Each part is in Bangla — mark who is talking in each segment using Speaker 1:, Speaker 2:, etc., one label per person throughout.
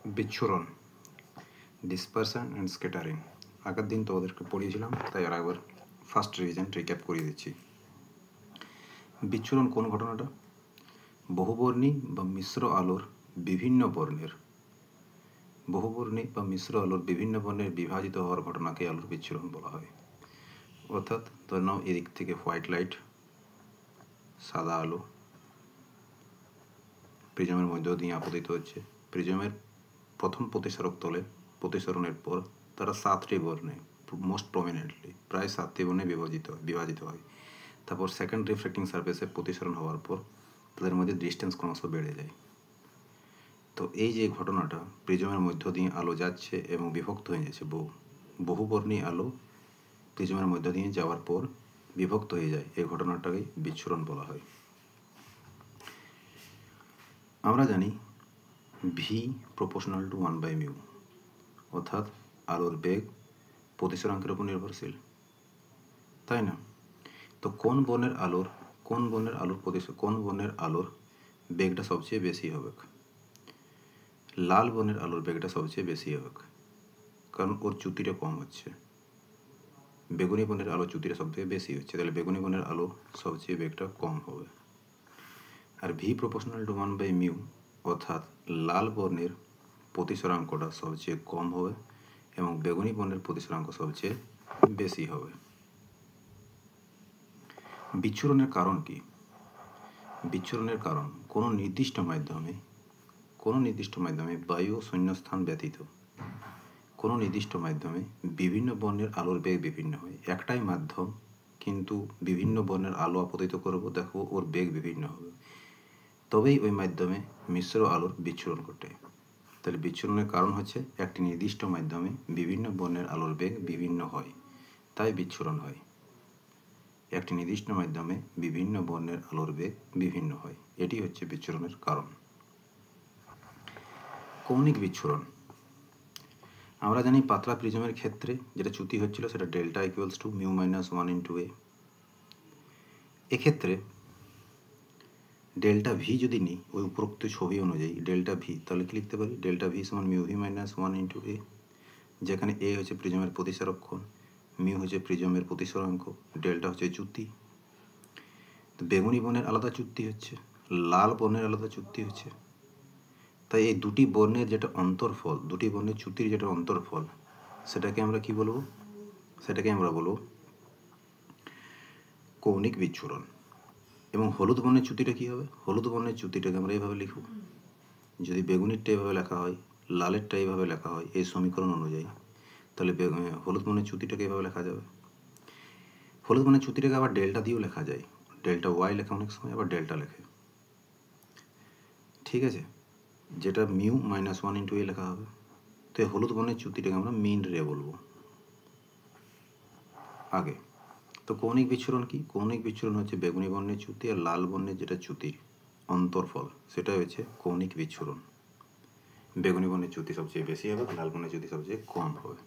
Speaker 1: বিচ্ছুরণ, ডিসপারশন অ্যান্ড স্ক্যাটারিং। আগের দিন তো ওদেরকে পড়িয়েছিলাম, তাই আর একবার ফার্স্ট রিভিশন রিক্যাপ করিয়ে দিচ্ছি। বিচ্ছুরণ কোন ঘটনাটা? বহুবর্ণী বা মিশ্র আলোর বিভিন্ন বর্ণের বিভাজিত হওয়ার ঘটনাকে আলোর বিচ্ছুরণ বলা হয়। অর্থাৎ ধরে নাও এদিক থেকে হোয়াইট লাইট, সাদা আলো প্রিজমের মধ্য দিয়ে আপতিত হচ্ছে। প্রিজমের প্রথম প্রতিসারক তলে প্রতিসরণের পর তারা 7টি বর্ণে, মোস্ট প্রমিনেন্টলি প্রায় 7টি বর্ণে বিভাজিত হয়। তারপর সেকেন্ড রিফ্লেক্টিং সারফেসে প্রতিসরণ হওয়ার পর তাদের মধ্যে ডিস্টেন্স ক্রমশ বেড়ে যায়। তো এই যে ঘটনাটা, প্রিজমের মধ্য দিয়ে আলো যাচ্ছে এবং বিভক্ত হয়ে যাচ্ছে, বহুবর্ণী আলো প্রিজমের মধ্য দিয়ে যাওয়ার পর বিভক্ত হয়ে যায়, এই ঘটনাটাকে বিচ্ছুরণ বলা হয়। আমরা জানি ভি প্রপোর্শনাল টু 1/μ, অর্থাৎ আলোর বেগ প্রতিসরাঙ্কের উপর নির্ভরশীল, তাই না? তো কোন বর্ণের আলোর বেগটা সবচেয়ে বেশি হবে? লাল বর্ণের আলোর বেগটা সবচেয়ে বেশি হবে, কারণ ওর চ্যুতিটা কম হচ্ছে। বেগুনি বর্ণের আলোর চ্যুতিটা সবথেকে বেশি হচ্ছে, তাহলে বেগুনি বর্ণের আলো সবচেয়ে বেগটা কম হবে। আর ভি প্রপোর্শনাল টু 1/μ, অর্থাৎ লাল বর্ণের প্রতিসরাঙ্কটা সবচেয়ে কম হবে এবং বেগুনি বর্ণের প্রতিসরাঙ্ক সবচেয়ে বেশি হবে। বিচ্ছুরণের কারণ কি? বিচ্ছুরণের কারণ কোনো নির্দিষ্ট মাধ্যমে বায়ু ও শূন্যস্থান ব্যতীত কোনো নির্দিষ্ট মাধ্যমে বিভিন্ন বর্ণের আলোর বেগ বিভিন্ন হয়। একটাই মাধ্যম, কিন্তু বিভিন্ন বর্ণের আলো আপতিত করব, দেখো ওর বেগ বিভিন্ন হবে, তবেই ওই মাধ্যমে মিশ্র আলোর বিচ্ছুরণ ঘটে। তাহলে বিচ্ছুরণের কারণ হচ্ছে একটি নির্দিষ্ট মাধ্যমে বিভিন্ন বর্ণের আলোর বেগ বিভিন্ন হয়, তাই বিচ্ছুরণ হয়। একটি নির্দিষ্ট মাধ্যমে বিভিন্ন বর্ণের আলোর বেগ বিভিন্ন হয়, এটি হচ্ছে বিচ্ছুরণের কারণ। কৌণিক বিচ্ছুরণ। আমরা জানি পাতলা প্রিজমের ক্ষেত্রে যেটা চ্যুতি হচ্ছিল সেটা ডেল্টা ইকুয়ালস টু μ - 1 × a। এক্ষেত্রে ডেল্টা ভি যদি নিই ওই উপরোক্ত ছবি অনুযায়ী ডেল্টা ভি, তাহলে কি লিখতে পারি? ডেল্টা ভি সমান μv - 1 × a, যেখানে এ হচ্ছে প্রিজমের প্রতিসারক কোণ, মিউ হচ্ছে প্রিজমের প্রতিসরাঙ্ক, ডেল্টা হচ্ছে চ্যুতি। তো বেগুনি বর্ণের আলাদা চ্যুতি হচ্ছে, লাল বর্ণের আলাদা চ্যুতি হচ্ছে, তাই এই দুটি বর্ণের যেটা অন্তর্ফল, দুটি বর্ণের চ্যুতির যেটা অন্তর্ফল, সেটাকে আমরা কি বলবো? সেটাকে আমরা বলবো কৌণিক বিচ্ছুরণ। এবং হলুদ বর্ণের চ্যুতিটা কী হবে? হলুদ বর্ণের চ্যুতিটাকে আমরা এইভাবে লিখব, যদি বেগুনিরটা এভাবে লেখা হয়, লালেরটা এইভাবে লেখা হয় এই সমীকরণ অনুযায়ী, তাহলে হলুদ বর্ণের চ্যুতিটাকে এভাবে লেখা যাবে। হলুদ বর্ণের চ্যুতিটাকে আবার ডেল্টা দিয়েও লেখা যায়, ডেল্টা ওয়াই লেখা অনেক সময়, আবার ডেল্টা লেখে, ঠিক আছে? যেটা μ - 1 × a লেখা হবে। তো এই হলুদ বর্ণের চ্যুতিটাকে আমরা মিন রে বলবো আগে। তো কৌণিক বিচ্ছুরণ কি? কৌণিক বিচ্ছুরণ হচ্ছে বেগুনি বর্ণের চ্যুতি আর লাল বর্ণের যেটা চ্যুতির অন্তর্ফল, সেটা হচ্ছে কৌণিক বিচ্ছুরণ। বেগুনি বর্ণের চ্যুতি সবচেয়ে বেশি হবে, লাল বর্ণের চ্যুতি সবচেয়ে কম হবে,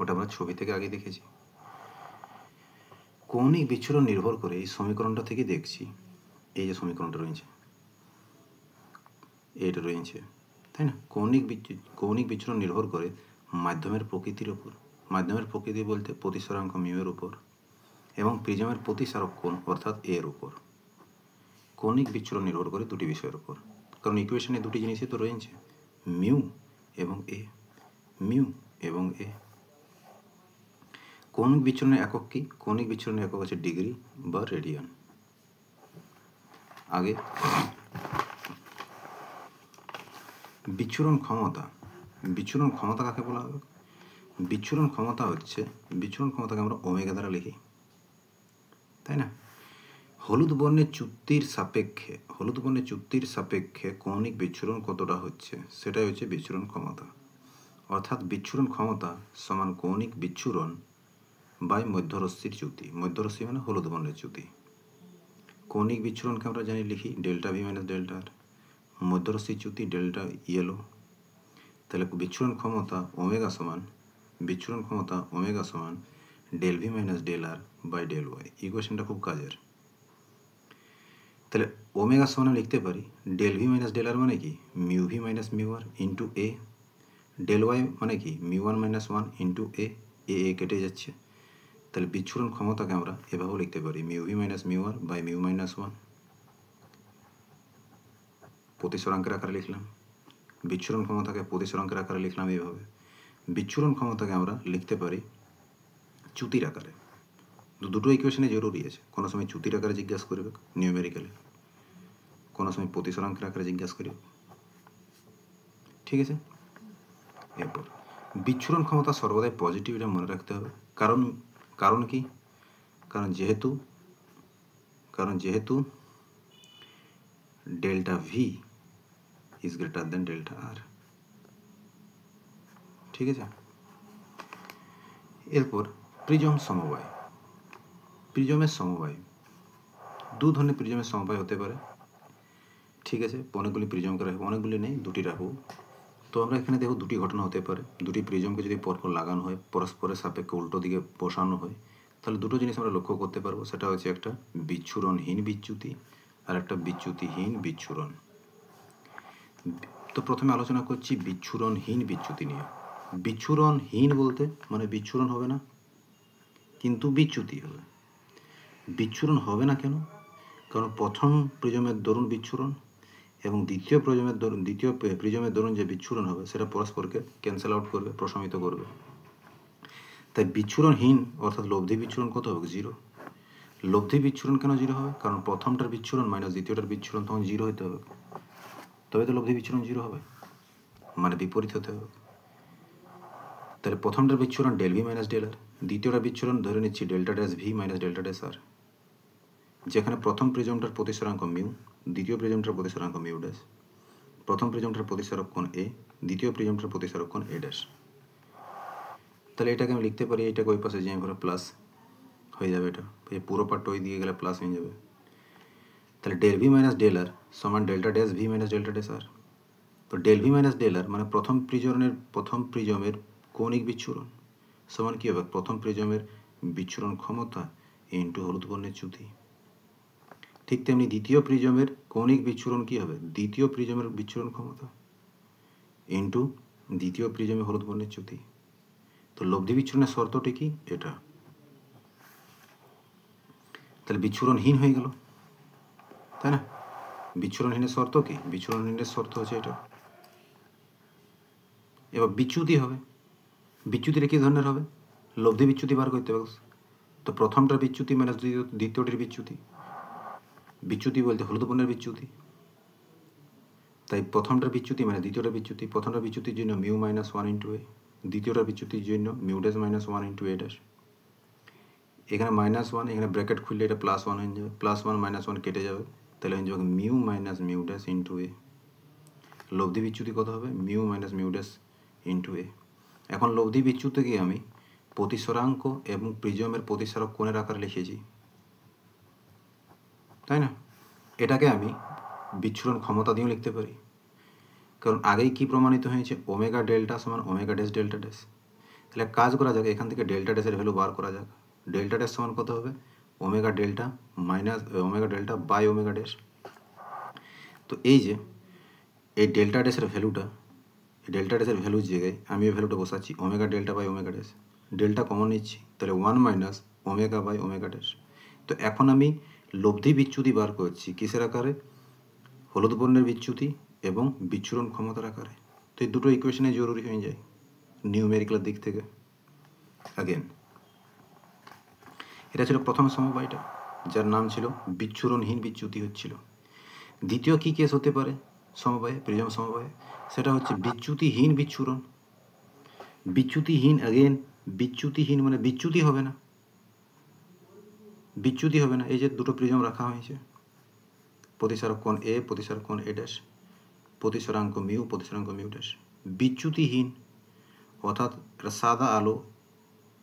Speaker 1: ওটা আমরা ছবি থেকে আগে দেখেছি। কৌণিক বিচ্ছুরণ নির্ভর করে এই সমীকরণটা থেকে দেখছি, এই যে সমীকরণটা রয়েছে, এটা রয়েছে, তাই না? কৌণিক বিচ্ছুরণ নির্ভর করে মাধ্যমের প্রকৃতির ওপর, মাধ্যমের প্রকৃতি বলতে প্রতিসরাঙ্ক মিউয়ের উপর এবং প্রিজমের প্রতিসারক কোণ অর্থাৎ এর উপর। কৌণিক বিচ্ছুরণ নির্ভর করে দুটি বিষয়ের উপর, কারণ ইকুয়েশনে দুটি জিনিসই তো রয়েছে, মিউ এবং এ, মিউ এবং এ। কৌণিক বিচ্ছুরণের একক কি? কৌণিক বিচ্ছুরণের একক হচ্ছে ডিগ্রি বা রেডিয়ান। আগে বিচ্ছুরণ ক্ষমতা কাকে বলা হবে? বিচ্ছুরণ ক্ষমতাকে আমরা ওমেগা দ্বারা লিখি, তাই না? হলুদ বর্ণের চ্যুতির সাপেক্ষে কৌণিক বিচ্ছুরণ কতটা হচ্ছে সেটাই হচ্ছে বিচ্ছুরণ ক্ষমতা। অর্থাৎ বিচ্ছুরণ ক্ষমতা সমান কৌণিক বিচ্ছুরণ বাই মধ্যরশ্মির চ্যুতি। মধ্যরশ্মি মানে হলুদ বর্ণের চ্যুতি। কৌণিক বিচ্ছুরণকে আমরা জানি লিখি ডেল্টা ভি - ডেল্টা আর, মধ্যরশ্মির চ্যুতি ডেল্টা ইয়েলো। তাহলে বিচ্ছুরণ ক্ষমতা ওমেগা সমান del V - del R by del Y. ইকুয়েশনটা খুব কাজের। তাহলে ওমেগা সমান লিখতে পারি del V minus del R মানে কি mu V minus mu R into A, del Y মানে কি mu one minus one into A, A কেটে যাচ্ছে। তাহলে বিচ্ছুরণ ক্ষমতাকে আমরা এভাবেও লিখতে পারি mu V minus mu R by mu minus one, প্রতিসরাঙ্কের আকারে লিখলাম। বিচ্ছুরণ ক্ষমতাকে প্রতিসরাঙ্কের আকারে লিখলাম এইভাবে। বিচ্ছুরণ ক্ষমতাকে আমরা লিখতে পারি চ্যুতির আকারে। দুটো ইকুয়েশনে জরুরি আছে, কোনো সময় চ্যুতির আকারে জিজ্ঞাসা করবে নিউমেরিক্যালি, কোনো সময় প্রতিসরাঙ্কের আকারে জিজ্ঞাসা করবে। ঠিক আছে, এরপর বিচ্ছুরণ ক্ষমতা সর্বদাই পজিটিভ, এটা মনে রাখতে হবে। কারণ কি, কারণ যেহেতু delta V is greater than delta R. ঠিক আছে, এরপর প্রিজম সমবায়। প্রিজমের সমবায়, দু ধরনের প্রিজমের সমবায় হতে পারে। ঠিক আছে, অনেকগুলি প্রিজমকে রাখবো, অনেকগুলি নেই, দুটি রাখবো। তো আমরা এখানে দেখো দুটি ঘটনা হতে পারে। দুটি প্রিজমকে যদি পরপর লাগানো হয়, পরস্পরের সাপেক্ষে উল্টো দিকে বসানো হয়, তাহলে দুটো জিনিস আমরা লক্ষ্য করতে পারবো। সেটা হচ্ছে একটা বিচ্ছুরণহীন বিচ্যুতি আর একটা বিচ্যুতিহীন বিচ্ছুরণ। তো প্রথমে আলোচনা করছি বিচ্ছুরণহীন বিচ্যুতি নিয়ে। বিচ্ছুরণহীন বলতে মানে বিচ্ছুরণ হবে না, কিন্তু বিচ্যুতি হবে। বিচ্ছুরণ হবে না কেন? কারণ প্রথম প্রিজমের দরুন বিচ্ছুরণ এবং দ্বিতীয় প্রিজমের দরুন যে বিচ্ছুরণ হবে সেটা পরস্পরকে ক্যান্সেল আউট করবে, প্রশমিত করবে। তাই বিচ্ছুরণহীন অর্থাৎ লব্ধি বিচ্ছুরণ কত হবে? জিরো। লব্ধি বিচ্ছুরণ কেন জিরো হবে? কারণ প্রথমটার বিচ্ছুরণ মাইনাস দ্বিতীয়টার বিচ্ছুরণ তখন জিরো হতে হবে, তবে তো লব্ধি বিচ্ছুরণ জিরো হবে, মানে বিপরীত হতে হবে। তাহলে প্রথমটার বিচ্ছুরণ del V minus del R, দ্বিতীয়টার বিচ্ছুরণ ধরে নিচ্ছি delta dash V minus delta dash R, যেখানে প্রথম প্রিজমটার প্রতিসরাঙ্ক মিউ, দ্বিতীয় প্রিজমটার প্রতিসরাঙ্ক মিউ ড্যাশ, প্রথম প্রিজমটার প্রতিসারক কোণ এ, দ্বিতীয় প্রিজমটার প্রতিসারক কোণ এ ড্যাশ। তাহলে এটাকে আমি লিখতে পারি, এটাকে ওই পাশে যে করে প্লাস হয়ে যাবে, এটা এই পুরো পার্ট ওই দিকে গেলে প্লাস হয়ে যাবে। তাহলে del V minus del R সমান delta dash V minus delta dash R. তো del V minus del R মানে প্রথম প্রিজমের কৌণিক বিচ্ছুরণ সমান কী হবে? প্রথম প্রিজমের বিচ্ছুরণ ক্ষমতা ইন্টু হলুদ বর্ণের চ্যুতি। ঠিক তেমনি দ্বিতীয় প্রিজমের কৌণিক বিচ্ছুরণ কী হবে? দ্বিতীয় প্রিজমের বিচ্ছুরণ ক্ষমতা ইন্টু দ্বিতীয় প্রিজমে হলুদ বর্ণের চ্যুতি। তো লব্ধি বিচ্ছুরণের শর্তটি কি? এটা। তাহলে বিচ্ছুরণহীন হয়ে গেল, তাই না? বিচ্ছুরণহীনের শর্ত কি? বিচ্ছুরণহীনের শর্ত হচ্ছে এটা। এবার বিচ্যুতি হবে, বিচ্যুতিটা কী ধরনের হবে? লব্ধি বিচ্যুতি বার করতে হবে। তো প্রথমটার বিচ্যুতি মাইনাস দ্বিতীয়টির বিচ্যুতি, বিচ্যুতি বলতে হলুদ বর্ণের বিচ্যুতি। তাই প্রথমটার বিচ্যুতি মানে দ্বিতীয়টার বিচ্যুতি, প্রথমটার বিচ্যুতির জন্য mu minus one into A, দ্বিতীয়টার বিচ্যুতির জন্য mu dash minus one into A dash. এখানে মাইনাস ওয়ান, এখানে ব্র্যাকেট খুললে এটা প্লাস ওয়ান হয়ে যাবে, প্লাস ওয়ান মাইনাস ওয়ান কেটে যাবে, তাহলে হয়ে যাবে mu minus mu dash into A. লব্ধি বিচ্যুতি কত হবে? Mu minus mu dash into A. এখন লব্ধি বিচ্যুতিকে আমি প্রতিসরাঙ্ক এবং প্রিজমের প্রতিসারক কোণের আকারে লিখেছি, তাই না? এটাকে আমি বিচ্ছুরণ ক্ষমতা দিয়েও লিখতে পারি, কারণ আগেই কি প্রমাণিত হয়েছে? ওমেগা ডেল্টা সমান ওমেগা ড্যাশ ডেল্টা ড্যাশ। তাহলে কাজ করা যাক, এখান থেকে ডেল্টা ড্যাশের ভ্যালু বার করা যাক। ডেল্টা ড্যাশ সমান কত হবে? Omega delta minus omega delta by omega dash. তো এই যে এই ডেল্টা ড্যাশের ভ্যালুটা, ডেল্টা ড্যাশের ভ্যালুর জায়গায় আমি এই ভ্যালুটা বসাচ্ছি omega delta by omega dash. Delta common নিচ্ছি, তাহলে one minus omega by omega dash. তো এখন আমি লব্ধি বিচ্যুতি বার করছি কিসের আকারে? হলুদ বর্ণের বিচ্যুতি এবং বিচ্ছুরণ ক্ষমতার আকারে। তো এই দুটো ইকুয়েশনে জরুরি হয়ে যায় নিউমেরিক্যালের দিক থেকে। আগেন এটা ছিল প্রথম সমবায়টা, যার নাম ছিল বিচ্ছুরণহীন বিচ্যুতি হচ্ছিল। দ্বিতীয় কি কেস হতে পারে সমবায়ে, প্রিজম সমবায়ে? সেটা হচ্ছে বিচ্যুতিহীন বিচ্ছুরণ। বিচ্যুতিহীন, আগেন বিচ্যুতিহীন মানে বিচ্যুতি হবে না, বিচ্যুতি হবে না। এই যে দুটো প্রিজম রাখা হয়েছে, প্রতিসারক কোণ এ, প্রতিসারক কোণ a dash, প্রতিসরাঙ্ক mu, প্রতিসরাঙ্ক mu dash. বিচ্যুতিহীন অর্থাৎ একটা সাদা আলো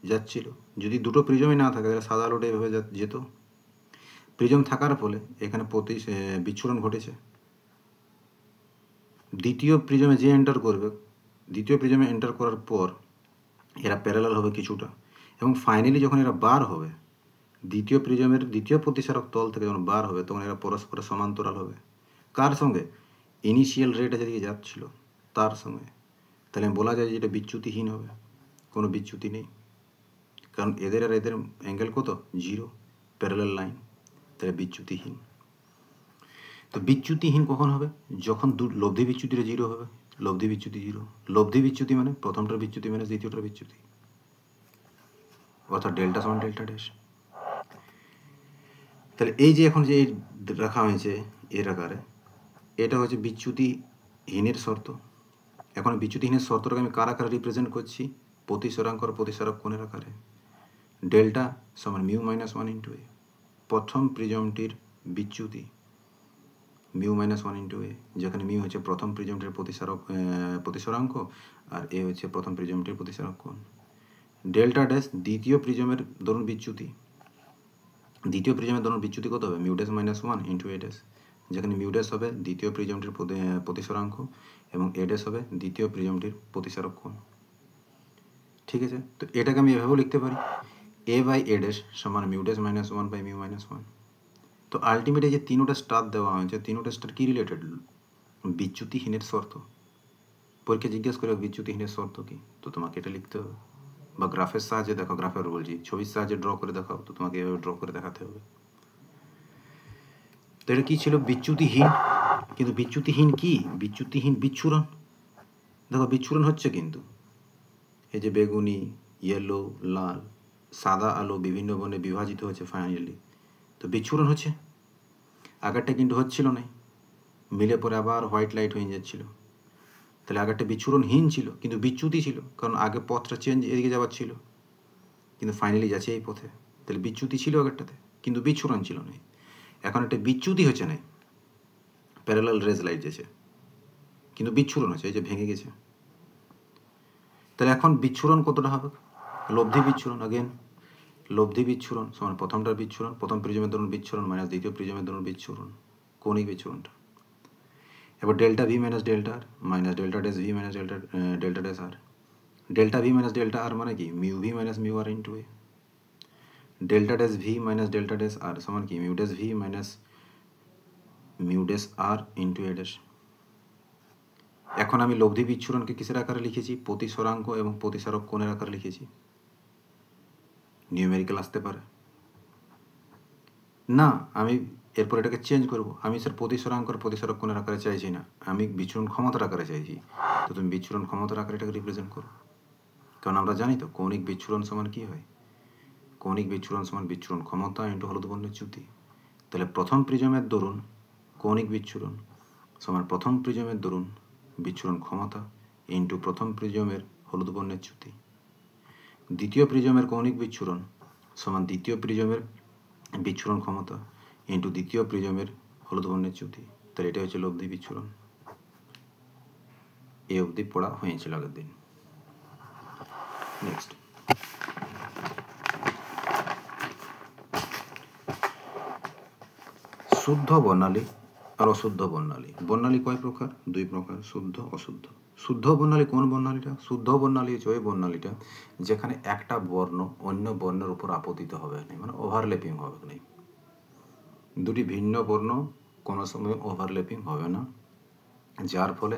Speaker 1: যাচ্ছিল। যদি দুটো প্রিজমই না থাকে তাহলে সাদা আলোটা এভাবে যেত। প্রিজম থাকার ফলে এখানে বিচ্ছুরণ ঘটেছে। দ্বিতীয় প্রিজমে যে এন্টার করবে, দ্বিতীয় প্রিজমে এন্টার করার পর এরা প্যারালাল হবে কিছুটা, এবং ফাইনালি যখন এরা বার হবে দ্বিতীয় প্রিজমের দ্বিতীয় প্রতিসারক তল থেকে যখন বার হবে তখন এরা পরস্পরের সমান্তরাল হবে। কার সঙ্গে? ইনিশিয়াল রেটা যেদিকে যাচ্ছিল তার সঙ্গে। তাহলে বলা যায় যে এটা বিচ্যুতিহীন হবে, কোনো বিচ্যুতি নেই, কারণ এদের আর এদের অ্যাঙ্গেল কত? 0, প্যারালাল লাইন, তাহলে বিচ্যুতিহীন। তো বিচ্যুতিহীন কখন হবে? যখন লব্ধি বিচ্যুতিটা 0 হবে। লব্ধি বিচ্যুতি 0, লব্ধি বিচ্যুতি মানে প্রথমটার বিচ্যুতি মানে দ্বিতীয়টার বিচ্যুতি, অর্থাৎ ডেল্টা সমান ডেল্টা ড্যাশ। তাহলে এই যে এখন যে রাখা হয়েছে এর আকারে, এটা হচ্ছে বিচ্যুতিহীনের শর্ত। এখন বিচ্যুতিহীনের শর্তটাকে আমি কার আকারে রিপ্রেজেন্ট করছি? প্রতিসরাঙ্ক আর প্রতিসারক কোণের আকারে। ডেল্টা সমান মিউ মাইনাস 1 ইন্টু এ, প্রথম প্রিজমটির বিচ্যুতি মিউ মাইনাস 1 ইন্টু এ, যেখানে মিউ হচ্ছে প্রথম প্রিজমটির প্রতিসরাঙ্ক আর এ হচ্ছে প্রথম প্রিজমটির প্রতিসারক কোণ। ডেল্টা ড্যাশ দ্বিতীয় প্রিজমের ধরুন বিচ্যুতি, দ্বিতীয় প্রিজমের ধরুন বিচ্যুতি কত হবে? Mu dash minus 1 into A dash, যেখানে মিউ ড্যাশ হবে দ্বিতীয় প্রিজমটির প্রতিসরাঙ্ক এবং এ ড্যাশ হবে দ্বিতীয় প্রিজমটির প্রতিসারক কোণ। ঠিক আছে, তো এটাকে আমি এভাবেও লিখতে পারি, এ বাই এ ড্যাশ সমান mu dash minus 1 by mu minus 1। তো আলটিমেটলি যে তিনোটা স্টার দেওয়া হয়েছে, তিনোটা স্টার কি রিলেটেড? বিচ্যুতিহীনের শর্ত। পরীক্ষা জিজ্ঞেস করে বিচ্যুতিহীনের শর্ত কি, তো তোমাকে এটা লিখতে হবে, বা গ্রাফের সাহায্যে দেখো, গ্রাফের বলছি ছবির সাহায্যে ড্র করে দেখাও, তো তোমাকে এভাবে ড্র করে দেখাতে হবে। তো এটা কী ছিল? বিচ্যুতিহীন। কিন্তু বিচ্যুতিহীন কি? বিচ্যুতিহীন বিচ্ছুরণ। দেখো বিচ্ছুরণ হচ্ছে, কিন্তু এই যে বেগুনি, ইয়েলো, লাল, সাদা আলো বিভিন্ন বর্ণে বিভাজিত হচ্ছে ফাইনালি, তো বিচ্ছুরণ হচ্ছে। আগেরটা কিন্তু হচ্ছিল না, মিলে পরে আবার হোয়াইট লাইট হয়ে যাচ্ছিল। তাহলে আগেরটা বিচ্ছুরণহীন ছিল কিন্তু বিচ্যুতি ছিল, কারণ আগে পথটা চেঞ্জ এদিকে যাওয়ার ছিল, কিন্তু ফাইনালি যাচ্ছে এই পথে। তাহলে বিচ্যুতি ছিল আগেরটাতে, কিন্তু বিচ্ছুরণ ছিল না। এখন একটা বিচ্যুতি হচ্ছে না, প্যারালাল রেজ লাইট যেছে, কিন্তু বিচ্ছুরণ হচ্ছে, এই যে ভেঙে গেছে। তাহলে এখন বিচ্ছুরণ কতটা হবে? লব্ধি বিচ্ছুরণ। আগেন লব্ধি বিচ্ছুরণ সমান প্রথমটার বিচ্ছুরণ, প্রথম প্রিজমের ধরুন বিচ্ছুরণ মাইনাস দ্বিতীয় প্রিজমের ধরুন বিচ্ছুরণ, কৌণিক বিচ্ছুরণটা। এবার delta V minus delta R minus delta dash V minus delta dash R. Delta V minus delta R মানে কি? Mu V minus mu R into A. Delta dash V minus delta dash R সমান কি? Mu dash V minus mu dash R into A dash. এখন আমি লব্ধি বিচ্ছুরণকে কিসের আকারে লিখেছি? প্রতিসরাঙ্ক এবং প্রতিসারক কোণের আকারে লিখেছি। নিউমেরিক্যাল আসতে পারে না, আমি এরপর এটাকে চেঞ্জ করব। আমি স্যার প্রতিসরাঙ্ক আর প্রতিসারক কোণের আকারে চাইছি না, আমি বিচ্ছুরণ ক্ষমতার আকারে চাইছি। তো তুমি বিচ্ছুরণ ক্ষমতার আকারে এটাকে রিপ্রেজেন্ট করো, কারণ আমরা জানি তো কৌণিক বিচ্ছুরণ সমান কি হয়? কৌণিক বিচ্ছুরণ সমান বিচ্ছুরণ ক্ষমতা ইন্টু হলুদ বর্ণের চ্যুতি। তাহলে প্রথম প্রিজমের দরুন কৌণিক বিচ্ছুরণ সমান প্রথম প্রিজমের দরুন বিচ্ছুরণ ক্ষমতা ইন্টু প্রথম প্রিজমের হলুদ বর্ণের চ্যুতি। দ্বিতীয় প্রিজমের কৌণিক বিচ্ছুরণ সমান দ্বিতীয় প্রিজমের বিচ্ছুরণ ক্ষমতা ইন্টু দ্বিতীয় প্রিজমের হলুদ বর্ণের চ্যুতি। তাহলে এটা হচ্ছে লব্ধি বিচ্ছুরণ। এ অবধি পড়া হয়েছিল আগের দিন। নেক্সট, শুদ্ধ বর্ণালী আর অশুদ্ধ বর্ণালী। বর্ণালী কয় প্রকার? 2 প্রকার, শুদ্ধ অশুদ্ধ। শুদ্ধ বর্ণালী কোন বর্ণালীটা? শুদ্ধ বর্ণালী হচ্ছে ওই বর্ণালীটা যেখানে একটা বর্ণ অন্য বর্ণের উপর আপতিত হবে না, মানে ওভারল্যাপিং হবে না। দুটি ভিন্ন বর্ণ কোনো সময় ওভারল্যাপিং হবে না, যার ফলে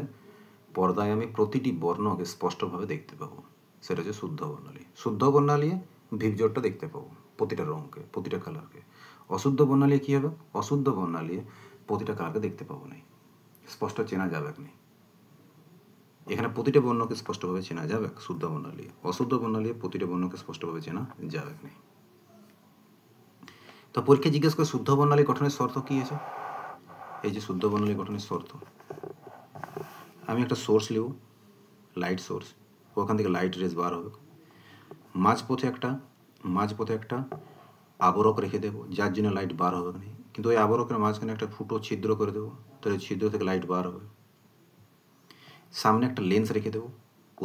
Speaker 1: পর্দায় আমি প্রতিটি বর্ণকে স্পষ্টভাবে দেখতে পাবো, সেটা হচ্ছে শুদ্ধ বর্ণালী। শুদ্ধ বর্ণালী ভিপজোরটা দেখতে পাবো, প্রতিটা রঙকে, প্রতিটা কালারকে। অশুদ্ধ বর্ণালী কী হবে? অশুদ্ধ বর্ণালী প্রতিটা কালারকে দেখতে পাবো না, স্পষ্ট চেনা যাবে না। এখানে প্রতিটা বর্ণকে স্পষ্টভাবে চেনা যাবে শুদ্ধ বর্ণালী। অশুদ্ধ বর্ণালী প্রতিটা বর্ণকে স্পষ্টভাবে চেনা যাবে না। তো পরীক্ষা জিজ্ঞেস করে শুদ্ধ বর্ণালী গঠনের শর্ত কী আছে? এই যে শুদ্ধ বর্ণালী গঠনের শর্ত, আমি একটা সোর্স নেব, লাইট সোর্স, ওখান থেকে লাইট রেজ বার হবে। মাঝপথে একটা আবরক রেখে দেবো, যার জন্য লাইট বার হবে না, কিন্তু ওই আবরকের মাঝখানে একটা ফুটো ছিদ্র করে দেবো, তাহলে ছিদ্র থেকে লাইট বার হবে। সামনে একটা লেন্স রেখে দেবো,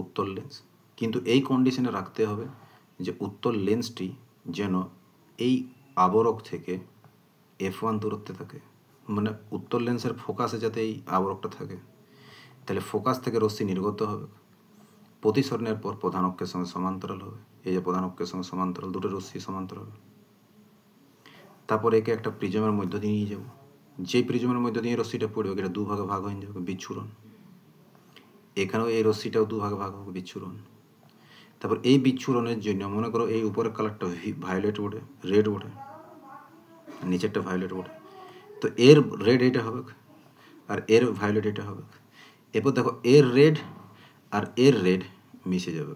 Speaker 1: উত্তল লেন্স, কিন্তু এই কন্ডিশনে রাখতে হবে যে উত্তল লেন্সটি যেন এই আবরক থেকে F1 দূরত্বে থাকে, মানে উত্তল লেন্সের ফোকাসে যাতে এই আবরকটা থাকে। তাহলে ফোকাস থেকে রশ্মি নির্গত হবে, প্রতিসরণের পর প্রধান অক্ষের সঙ্গে সমান্তরাল হবে। এই যে প্রধান অক্ষের সঙ্গে সমান্তরাল, দুটো রশ্মি সমান্তরাল। তারপর একে একটা প্রিজমের মধ্য দিয়ে নিয়ে যাব, যে প্রিজমের মধ্য দিয়ে রশ্মিটা পড়বে এটা দুভাগে ভাগ হয়ে যাবে, বিচ্ছুরণ। এখানেও এই রশ্মিটাও দুভাগে ভাগ হবে, বিচ্ছুরণ। তারপর এই বিচ্ছুরণের জন্য মনে করো এই উপরের কালারটা ভায়োলেট ওঠে, রেড ওঠে, নিচেরটা ভায়োলেট ওঠে, তো এর রেড এটা হবে আর এর ভায়োলেট এটা হবে। এরপর দেখো এর রেড আর এর রেড মিশে যাবে।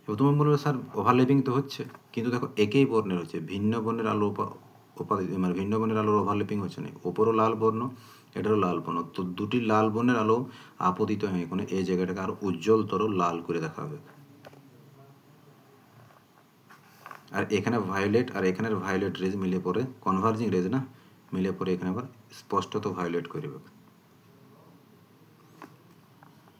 Speaker 1: এবার তোমার মনে হবে স্যার ওভারল্যাপিং তো হচ্ছে, কিন্তু দেখো একই বর্ণের হচ্ছে, ভিন্ন বর্ণের আলো মানে ভিন্ন বর্ণের আলোর ওভারল্যাপিং হচ্ছে না। ওপরও লাল বর্ণ, এটারও লাল বর্ণ, তো দুটি লাল বর্ণের আলো আপতিত হয়ে এখানে এই জায়গাটাকে আরো উজ্জ্বলতর লাল করে দেখা হবে। আর এখানে ভায়োলেট আর এখানের ভায়োলেট রেজ মিলে পরে কনভার্জিং রেজ না, মিলে পরে এখানে আবার স্পষ্টত ভায়োলেট করবে।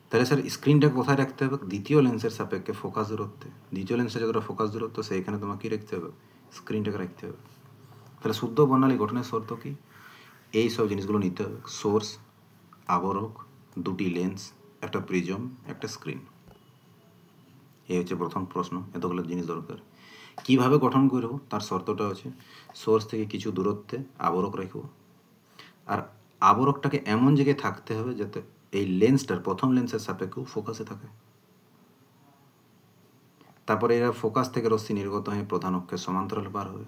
Speaker 1: তাহলে স্যার স্ক্রিনটা কোথায় রাখতে হবে? দ্বিতীয় লেন্সের সাপেক্ষে ফোকাস দূরত্বে। দ্বিতীয় লেন্সে যতটা ফোকাস দূরত্ব সেইখানে তোমাকে কী রাখতে হবে? স্ক্রিনটাকে রাখতে হবে। তাহলে শুদ্ধ বর্ণালী গঠনের শর্ত কি? এই সব জিনিসগুলো নিতে হবে, সোর্স, আবরক, দুটি লেন্স, একটা প্রিজম, একটা স্ক্রিন। এই হচ্ছে প্রথম প্রশ্ন, এতগুলো জিনিস দরকার। কিভাবে গঠন করব তার শর্তটা হচ্ছে সোর্স থেকে কিছু দূরত্বে আবরক রাখব, আর আবরকটাকে এমন জায়গায় থাকতে হবে যাতে এই লেন্সটার প্রথম লেন্সের সাপেক্ষেও ফোকাসে থাকে। তারপরে এরা ফোকাস থেকে রশ্মি নির্গত হয়ে প্রধান অক্ষের সমান্তরালে পার হবে,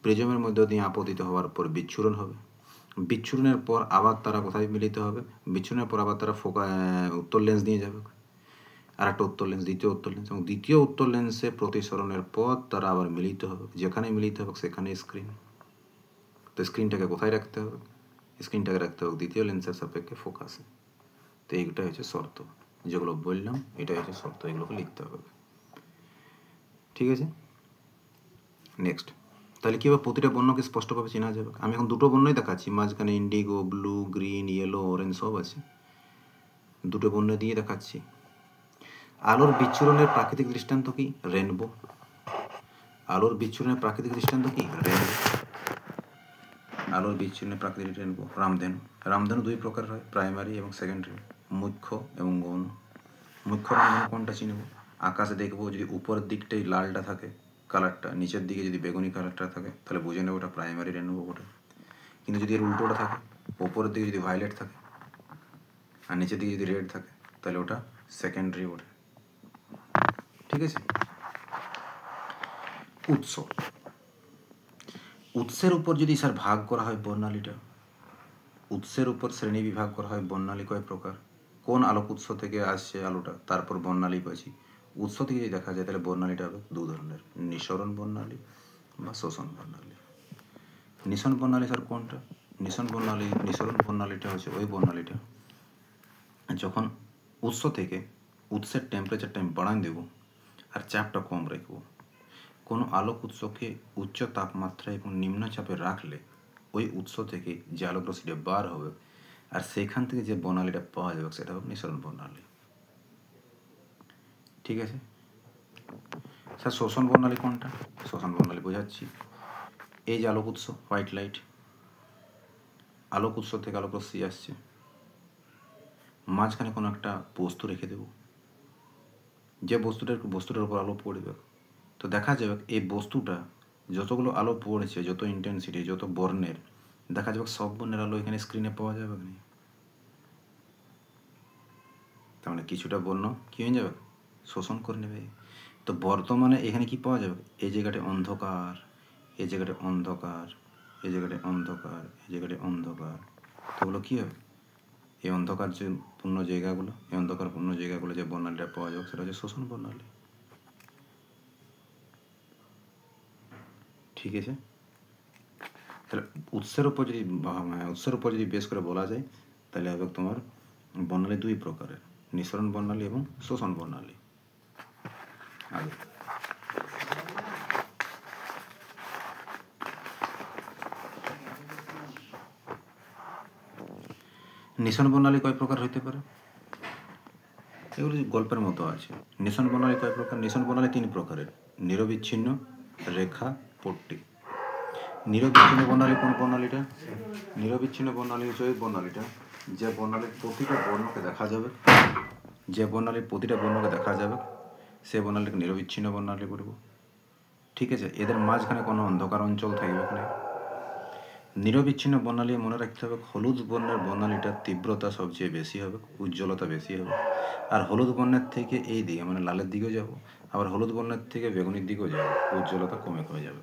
Speaker 1: প্রিজমের মধ্য দিয়ে আপতিত হওয়ার পর বিচ্ছুরণ হবে, বিচ্ছুরণের পর আবার তারা কোথায় মিলিত হবে? বিচ্ছুরণের পর আবার তারা উত্তর লেন্স নিয়ে যাবে, আর একটা উত্তর লেন্স, দ্বিতীয় উত্তর লেন্স, এবং দ্বিতীয় উত্তর লেন্সে প্রতিসরণের পর তারা আবার মিলিত হবে, যেখানে মিলিত হবে সেখানে স্ক্রিন। তো স্ক্রিনটাকে কোথায় রাখতে হবে? স্ক্রিনটাকে রাখতে হবে দ্বিতীয় লেন্সের সাপেক্ষে ফোকাসে। তো এইটা হচ্ছে শর্ত, যেগুলো বললাম এটাই হচ্ছে শর্ত, এগুলোকে লিখতে হবে। ঠিক আছে, নেক্সট। তাহলে কীভাবে প্রতিটা বর্ণকে স্পষ্টভাবে চেনা যাবে? আমি এখন দুটো বর্ণই দেখাচ্ছি, মাঝখানে Indigo, blue, green, yellow, orange সব আছে, দুটো বর্ণ দিয়ে দেখাচ্ছি। আলোর বিচ্ছুরণের প্রাকৃতিক দৃষ্টান্ত কি? রেনবো। আলোর বিচ্ছুরণের প্রাকৃতিক দৃষ্টান্ত কি? রেনবো। আলোর বিচ্ছুরণের প্রাকৃতিক রেনবো। রামধেনু। রামধেনু দুই প্রকার হয়, প্রাইমারি এবং সেকেন্ডারি, মুখ্য এবং গৌণ। মুখ্য রামধেনু কোনটা চিনব? আকাশে দেখবো যদি উপরের দিকটাই লালটা থাকে কালারটা, নিচের দিকে যদি বেগুনি কালারটা থাকে তাহলে বুঝে নেবো ওটা প্রাইমারি রেনবো ওটা। কিন্তু যদি এর উল্টোটা থাকে, উপরের দিকে যদি ভায়োলেট থাকে আর নিচের দিকে যদি রেড থাকে তাহলে ওটা সেকেন্ডারি ওঠে। ঠিক আছে। উৎস, উৎসের উপর যদি স্যার ভাগ করা হয় বর্ণালীটা, উৎসের উপর শ্রেণী বিভাগ করা হয় বর্ণালী কয় প্রকার, কোন আলোক উৎস থেকে আসছে আলোটা তারপর বর্ণালী পাচ্ছি। উৎস থেকে যদি দেখা যায় তাহলে বর্ণালীটা হবে দু ধরনের, নিঃসরণ বর্ণালী বা শোষণ বর্ণালী। নিঃসরণ বর্ণালী স্যার কোনটা? নিঃসরণ বর্ণালীটা হচ্ছে ওই বর্ণালীটা যখন উৎস থেকে উৎসের টেম্পারেচারটা আমি বাড়ান দেবো আর চাপটা কম রাখবো। কোনো আলোক উৎসকে উচ্চ তাপমাত্রা এবং নিম্ন চাপে রাখলে ওই উৎস থেকে যে আলোক রশ্মিটা বার হবে আর সেখান থেকে যে বর্ণালীটা পাওয়া যাবে সেটা হবে নিঃসরণ বর্ণালী। ঠিক আছে স্যার। শোষণ বর্ণালী কোনটা? শোষণ বর্ণালী বোঝাচ্ছি, এই যে আলোক উৎস হোয়াইট লাইট, আলোক উৎস থেকে আলোক রশ্মি আসছে, মাঝখানে কোনো একটা বস্তু রেখে দেব, যে বস্তুটার উপর আলো পড়বে, তো দেখা যাবে এই বস্তুটা যতগুলো আলো পড়েছে, যত ইন্টেন্সিটি, যত বর্ণের, দেখা যাবে সব বর্ণের আলো এখানে স্ক্রিনে পাওয়া যাবে না। তার মানে কিছুটা বর্ণ কী হয়ে যাবে? শোষণ করে নেবে। তো বর্তমানে এখানে কি পাওয়া যাবে? এই জায়গাটা অন্ধকার, এই জায়গাটা অন্ধকার, এই জায়গাটা অন্ধকার, এই জায়গাটা অন্ধকার, তো ওগুলো কী হবে? এই অন্ধকার যে পূর্ণ জায়গাগুলো, এই অন্ধকার পূর্ণ জায়গাগুলো যে বর্ণালীটা পাওয়া যাবে সেটা হচ্ছে শোষণ বর্ণালী। ঠিক আছে। তাহলে উৎসের উপর যদি বেশ করে বলা যায় তাহলে হবে তোমার বর্ণালী দুই প্রকারের, নিঃসরণ বর্ণালী এবং শোষণ বর্ণালী। আগে নিঃসরণ বর্ণালী কয় প্রকার হইতে পারে? এগুলো গল্পের মতো আছে। নিঃসরণ বর্ণালী কয় প্রকার? নিঃসরণ বর্ণালী তিন প্রকারের, নিরবিচ্ছিন্ন, রেখা, পট্টি। নিরবিচ্ছিন্ন বর্ণালী কোন বর্ণালীটা? নিরবিচ্ছিন্ন বর্ণালী হচ্ছে ওই বর্ণালীটা যে বর্ণালীর প্রতিটা বর্ণকে দেখা যাবে, যে বর্ণালীর প্রতিটা বর্ণকে দেখা যাবে সে বর্ণালীকে নিরবিচ্ছিন্ন বর্ণালী বলব। ঠিক আছে, এদের মাঝখানে কোনো অন্ধকার অঞ্চল থাকবে না। নিরবিচ্ছিন্ন বর্ণালী মনে রাখতে হবে, হলুদ বর্ণের বর্ণালীটার তীব্রতা সবচেয়ে বেশি হবে, উজ্জ্বলতা বেশি হবে। আর হলুদ বর্ণের থেকে এই দিকে মানে লালের দিকেও যাব, আবার হলুদ বর্ণের থেকে বেগুনির দিকেও যাব, উজ্জ্বলতা কমে কমে যাবে।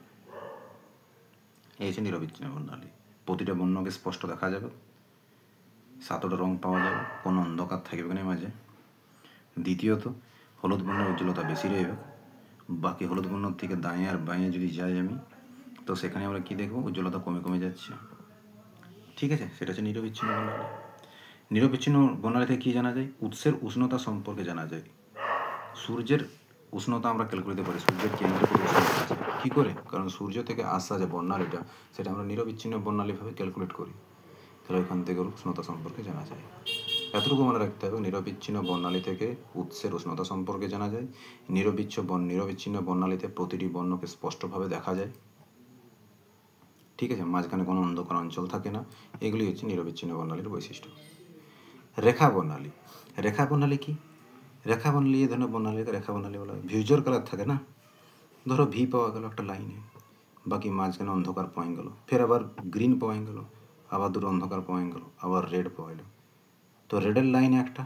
Speaker 1: এই হচ্ছে নিরবিচ্ছিন্ন বর্ণালী। প্রতিটা বর্ণকে স্পষ্ট দেখা যাবে, সাতটা রং পাওয়া যাবে, কোনো অন্ধকার থাকবে না মাঝে। দ্বিতীয়ত, হলুদ বর্ণের উজ্জ্বলতা বেশি রইবে। বাকি হলুদ বর্ণের থেকে দাঁয়ে আর বাঁয়ে যদি যাই আমি, তো সেখানে আমরা কী দেখব, উজ্জ্বলতা কমে কমে যাচ্ছে। ঠিক আছে, সেটা হচ্ছে নিরবিচ্ছিন্ন বর্ণালী। নিরবিচ্ছিন্ন বর্ণালী থেকে কী জানা যায়? উৎসের উষ্ণতা সম্পর্কে জানা যায়। সূর্যের উষ্ণতা আমরা ক্যালকুলেট করতে পারি, সূর্যের কেন্দ্রে কত উষ্ণতা আছে। কী করে? কারণ সূর্য থেকে আসা যে বর্ণালীটা, সেটা আমরা নিরবিচ্ছিন্ন বর্ণালীভাবে ক্যালকুলেট করি, তাহলে ওইখান থেকে উষ্ণতা সম্পর্কে জানা যায়। এতটুকু মনে রাখতে হবে, নিরবিচ্ছিন্ন বর্ণালী থেকে উৎসের উষ্ণতা সম্পর্কে জানা যায়। নিরবিচ্ছিন্ন বর্ণালীতে প্রতিটি বর্ণকে স্পষ্টভাবে দেখা যায়। ঠিক আছে, মাঝখানে কোনো অন্ধকার অঞ্চল থাকে না। এগুলি হচ্ছে নিরবিচ্ছিন্ন বর্ণালীর বৈশিষ্ট্য। রেখা বর্ণালী। রেখা বর্ণালী কি? রেখা বর্ণালী এই ধরনের বর্ণালীকে রেখা বর্ণালী বলা হয়। ভিউজুয়াল কালার থাকে না, ধরো ভি পাওয়া গেল একটা লাইনে, বাকি মাঝখানে অন্ধকার পাওয়া গেল, ফের আবার গ্রিন পাওয়া গেল, আবার দুটো অন্ধকার পাওয়া গেল, আবার রেড পাওয়া গেল। তো রেডের লাইনে একটা,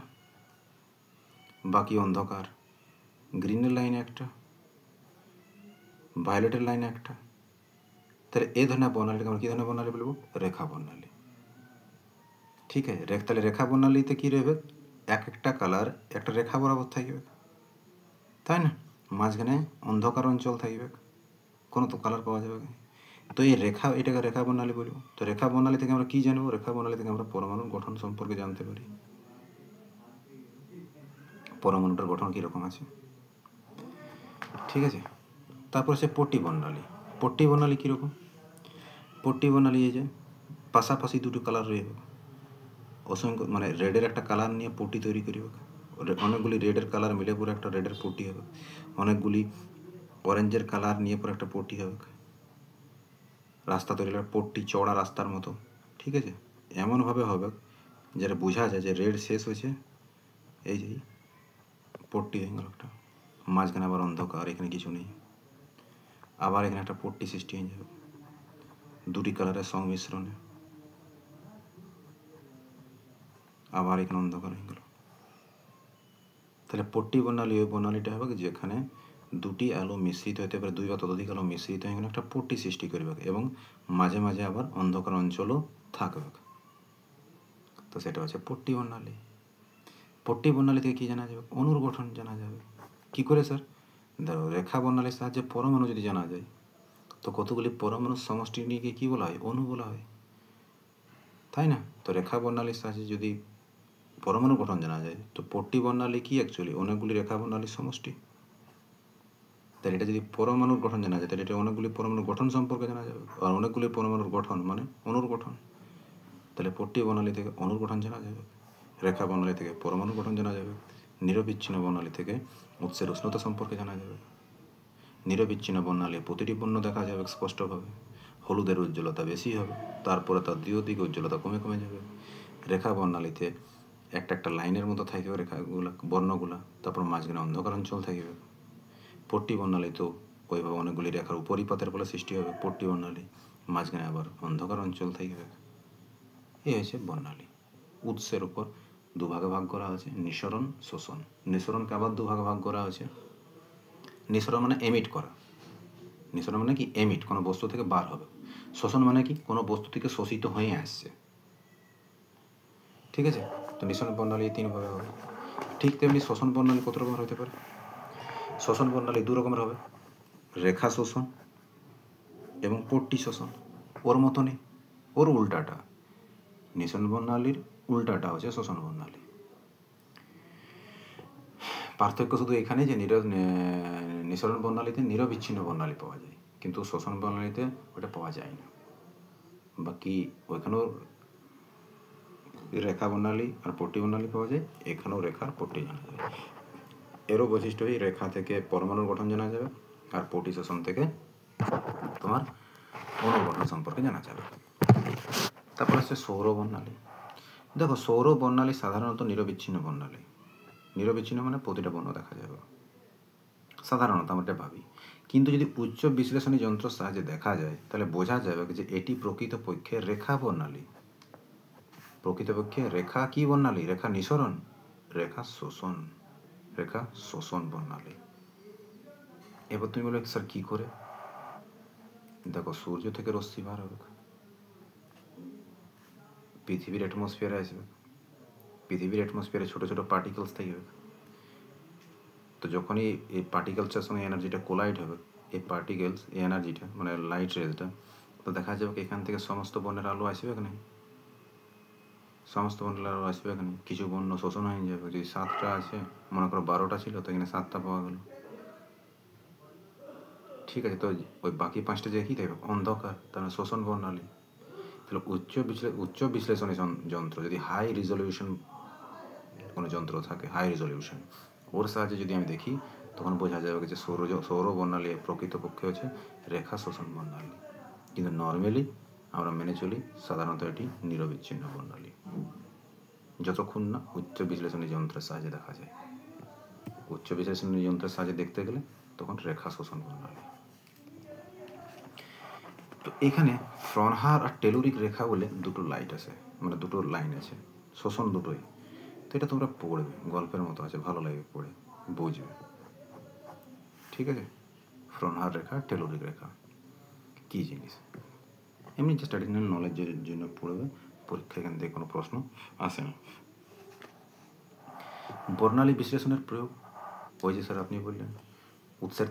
Speaker 1: বাকি অন্ধকার, গ্রিনের লাইনে একটা, ভায়োলেটের লাইনে একটা। তাহলে এই ধরনের বর্ণালীকে আমরা কী ধরনের বর্ণালী বলবো? রেখা বর্ণালী। ঠিক আছে, তাহলে রেখা বর্ণালীতে কী রয়েবে? এক একটা কালার একটা রেখা বরাবর থাকবে, তাই না? মাঝখানে অন্ধকার অঞ্চল থাকবে, কোনো তো কালার পাওয়া যাবে। তো এই রেখা, এটাকে রেখা বর্ণালী বলবো। তো রেখা বর্ণালী থেকে আমরা কী জানবো? রেখা বর্ণালী থেকে আমরা পরমাণুর গঠন সম্পর্কে জানতে পারি, পরমাণুটার গঠন কীরকম আছে। ঠিক আছে, তারপর সে পট্টি বর্ণালী। পট্টি বর্ণালী কীরকম? পট্টি বর্ণালী এই যে পাশাপাশি দুটো কালার রয়েছে, অসংখ্য মানে রেডের একটা কালার নিয়ে পট্টি তৈরি করিবে, অনেকগুলি রেডের কালার মিলে পরে একটা রেডের পট্টি হবে, অনেকগুলি অরেঞ্জের কালার নিয়ে পরে একটা পট্টি হবে, রাস্তা তৈরি হবে পট্টি, চওড়া রাস্তার মতো। ঠিক আছে, এমনভাবে হবে যেটা বোঝা যায় যে রেড শেষ হয়েছে, এই যে পট্টি হয়ে গেল একটা, মাঝখানে আবার অন্ধকার, এখানে কিছু নেই, আবার এখানে একটা পট্টি সৃষ্টি হয়ে যাবে দুটি কালারের সংমিশ্রণে, আবার এখানে অন্ধকার হয়ে গেল। তাহলে পট্টি বর্ণালী ওই বর্ণালীটা হবে যেখানে দুটি আলো মিশ্রিত হতে পারে, দুই বা ততোধিক আলো মিশ্রিত হয়ে গেলে একটা পট্টি সৃষ্টি করবে, এবং মাঝে মাঝে আবার অন্ধকার অঞ্চলও থাকবে। তো সেটা হচ্ছে পট্টি বর্ণালী। পট্টি বর্ণালী থেকে কী জানা যাবে? অণুর গঠন জানা যাবে। কী করে স্যার? ধরো রেখা বর্ণালীর সাহায্যে পরমাণু যদি জানা যায়, তো কতগুলি পরমাণুর সমষ্টি নিয়ে কী বলা হয়? অণু বলা হয়, তাই না? তো রেখা বর্ণালীর সাহায্যে যদি পরমাণু গঠন জানা যায়, তো পট্টি বর্ণালী কি অ্যাকচুয়ালি অনেকগুলি রেখা বর্ণালীর সমষ্টি। তাহলে এটা যদি পরমাণুর গঠন জানা যায়, তাহলে এটা অনেকগুলি পরমাণুর গঠন সম্পর্কে জানা যাবে, আর অনেকগুলি পরমাণুর গঠন মানে অণুর গঠন। তাহলে পট্টি বর্ণালী থেকে অণুর গঠন জানা যাবে, রেখা বর্ণালী থেকে পরমাণুর গঠন জানা যাবে, নিরবিচ্ছিন্ন বর্ণালী থেকে উৎসের উষ্ণতা সম্পর্কে জানা যাবে। নিরবিচ্ছিন্ন বর্ণালী প্রতিটি বর্ণ দেখা যাবে স্পষ্টভাবে, হলুদের উজ্জ্বলতা বেশি হবে, তারপরে তার দ্বিতীয় দিকে উজ্জ্বলতা কমে কমে যাবে। রেখা বর্ণালীতে একটা একটা লাইনের মতো থাকবে রেখাগুলো, বর্ণগুলা, তারপর মাঝখানে অন্ধকার অঞ্চল থাকবে। পট্টি বর্ণালীতেও ওইভাবে অনেকগুলি রেখার উপরিপাতের ফলে সৃষ্টি হবে পট্টি বর্ণালী, মাঝখানে আবার অন্ধকার অঞ্চল থাকবে। এই হচ্ছে বর্ণালী। উৎসের উপর দুভাগে ভাগ করা হয়েছে, নিঃসরণ, শোষণ। নিঃসরণকে আবার দুভাগে ভাগ করা হয়েছে। নিঃসরণ মানে এমিট করা, নিঃসরণ মানে কি? এমিট, কোনো বস্তু থেকে বার হবে। শোষণ মানে কি? কোনো বস্তু থেকে শোষিত হয়ে আসছে। ঠিক আছে, তো নিঃসরণ বর্ণালী তিনভাবে হবে। ঠিক তেমনি শোষণ বর্ণালী কত রকমের হতে পারে? শোষণ বর্ণালী দু রকমের হবে, রেখা শোষণ এবং পট্টি শোষণ। ওর মতো নেই, ওর উল্টাটা। নিঃসরণ বর্ণালীর উল্টাটা হচ্ছে শোষণ বর্ণালী। পার্থক্য শুধু এখানে যে নিঃসরণ বর্ণালীতে নিরবিচ্ছিন্ন বর্ণালী পাওয়া যায়, কিন্তু শোষণ বর্ণালীতে ওটা পাওয়া যায় না। বাকি ওইখানেও রেখা বর্ণালী আর পট্টি বর্ণালী পাওয়া যায়, এখানেও রেখা আর পট্টি জানা যায়। এরও বৈশিষ্ট্য এই রেখা থেকে পরমাণুর গঠন জানা যাবে, আর পট্টি শোষণ থেকে তোমার অণুর গঠন সম্পর্কে জানা যাবে। তারপর হচ্ছে সৌর বর্ণালী। দেখো, সৌর বর্ণালী সাধারণত নিরবিচ্ছিন্ন বর্ণালী। নিরবিচ্ছিন্ন মানে প্রতিটা বর্ণ দেখা যাবে সাধারণত, আমরা এটা ভাবি, কিন্তু যদি উচ্চ বিশ্লেষণী যন্ত্রের সাহায্যে দেখা যায় তাহলে বোঝা যাবে যে এটি প্রকৃতপক্ষে রেখা বর্ণালী। প্রকৃতপক্ষে রেখা কি বর্ণালী? রেখা নিঃসরণ, রেখা শোষণ, রেখা শোষণ বর্ণালী। এবার তুমি বলো স্যার কি করে? দেখো, সূর্য থেকে রশ্মি বার হবে, পৃথিবীর অ্যাটমসফিয়ারে আসবে, পৃথিবীর অ্যাটমসফিয়ারে ছোট ছোট পার্টিকেলস থাকবে। তো যখনই এই পার্টিকেলসের সঙ্গে এনার্জিটা কোলাইড হবে, এই পার্টিকেলস, এই এনার্জিটা মানে লাইট রেজটা, তো দেখা যাবে কি এখান থেকে সমস্ত বর্ণের আলো আসবে এখানে, সমস্ত বর্ণের আলো আসবে এখানে। কিছু বর্ণ শোষণ হয়ে যাবে। যদি 7টা আছে, মনে করো 12টা ছিল, তো এখানে 7টা পাওয়া গেল। ঠিক আছে, তো ওই বাকি 5টা যে কি থাকবে? অন্ধকার, তাহলে শোষণ বর্ণালী। তাহলে উচ্চ বিশ্লেষণী যন্ত্র, যদি হাই রিজলিউশন কোনো যন্ত্র থাকে, হাই রিজলিউশন, ওর সাহায্যে যদি আমি দেখি, তখন বোঝা যাবে যে সৌর বর্ণালী প্রকৃতপক্ষে হচ্ছে রেখা শোষণ বর্ণালী। কিন্তু নর্মালি আমরা মেনে চলি সাধারণত এটি নিরবিচ্ছিন্ন বর্ণালী, যতক্ষণ না উচ্চ বিশ্লেষণী যন্ত্রের সাহায্যে দেখা যায়। উচ্চ বিশ্লেষণী যন্ত্রের সাহায্যে দেখতে গেলে তখন রেখা শোষণ বর্ণালী। তো এখানে ফ্রনহার আর টেলুরিক রেখা বলে দুটো লাইট আছে, মানে দুটো লাইন আছে, শোষণ দুটোই। তো এটা তোমরা পড়বে, গল্পের মতো আছে, ভালো লাগবে পড়ে, বুঝবে। ঠিক আছে, ফ্রনহার রেখা, টেলুরিক রেখা কী জিনিস, এমনি জাস্ট অ্যাডিশনাল নলেজের জন্য পড়বে, পরীক্ষা এখান থেকে কোনো প্রশ্ন আসে না। বর্ণালী বিশ্লেষণের প্রয়োগ, ওই যে স্যার আপনি বললেন উৎসের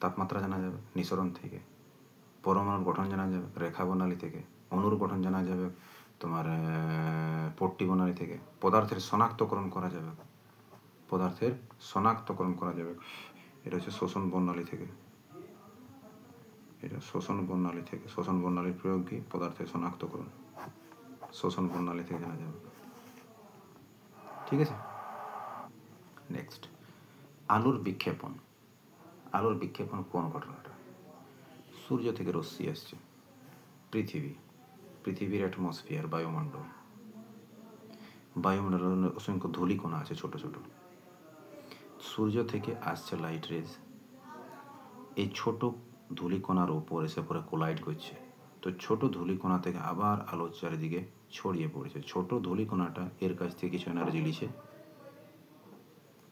Speaker 1: তাপমাত্রা জানা যাবে নিঃসরণ থেকে, পরমাণুর গঠন জানা যাবে রেখা বর্ণালী থেকে, অণুর গঠন জানা যাবে তোমার পট্টি বর্ণালী থেকে, পদার্থের শনাক্তকরণ করা যাবে, পদার্থের শনাক্তকরণ করা যাবে, এটা হচ্ছে শোষণ বর্ণালী থেকে, এটা শোষণ বর্ণালী থেকে। শোষণ বর্ণালীর প্রয়োগ কি? পদার্থের শনাক্তকরণ, শোষণ বর্ণালী থেকে জানা যাবে। ঠিক আছে, নেক্সট, আলোর বিক্ষেপণ। আলোর বিক্ষেপণ কোন ঘটনাটা? সূর্য থেকে রশ্মি আসছে, পৃথিবীর অ্যাটমসফিয়ার, বায়ুমণ্ডলের অসংখ্য ধূলিকণা আছে ছোট ছোট, সূর্য থেকে আসছে লাইট রেজ, এই ছোট ধূলিকণার উপর এসে পরে কোলাইড করছে। তো ছোট ধূলিকণা থেকে আবার আলো চারিদিকে ছড়িয়ে পড়েছে। ছোট ধূলিকণাটা এর কাছ থেকে কিছু এনার্জি লিছে,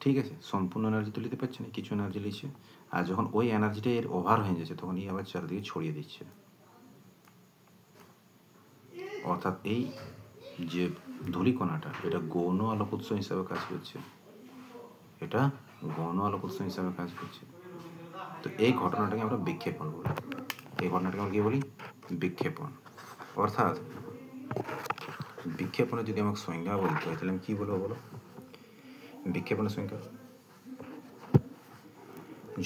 Speaker 1: ঠিক আছে, সম্পূর্ণ এনার্জি তো নিতে পারছে না, কিছু এনার্জি লিছে, আর যখন ওই এনার্জিটা এর ওভার হয়ে যাচ্ছে তখন এই আবার চারিদিকে ছড়িয়ে দিচ্ছে। অর্থাৎ এই যে ধূলিকণাটা, এটা গৌণ আলোক উৎস হিসাবে কাজ করছে, এটা গৌণ আলোক উৎস হিসাবে কাজ করছে। তো এই ঘটনাটাকে আমরা বিক্ষেপণ বলি। এই ঘটনাটাকে আমরা কি বলি? বিক্ষেপণ। অর্থাৎ বিক্ষেপণের যদি আমাকে সংজ্ঞা বলতে হয় তাহলে আমি কী বলবো বলো? বিক্ষেপণের সংজ্ঞা,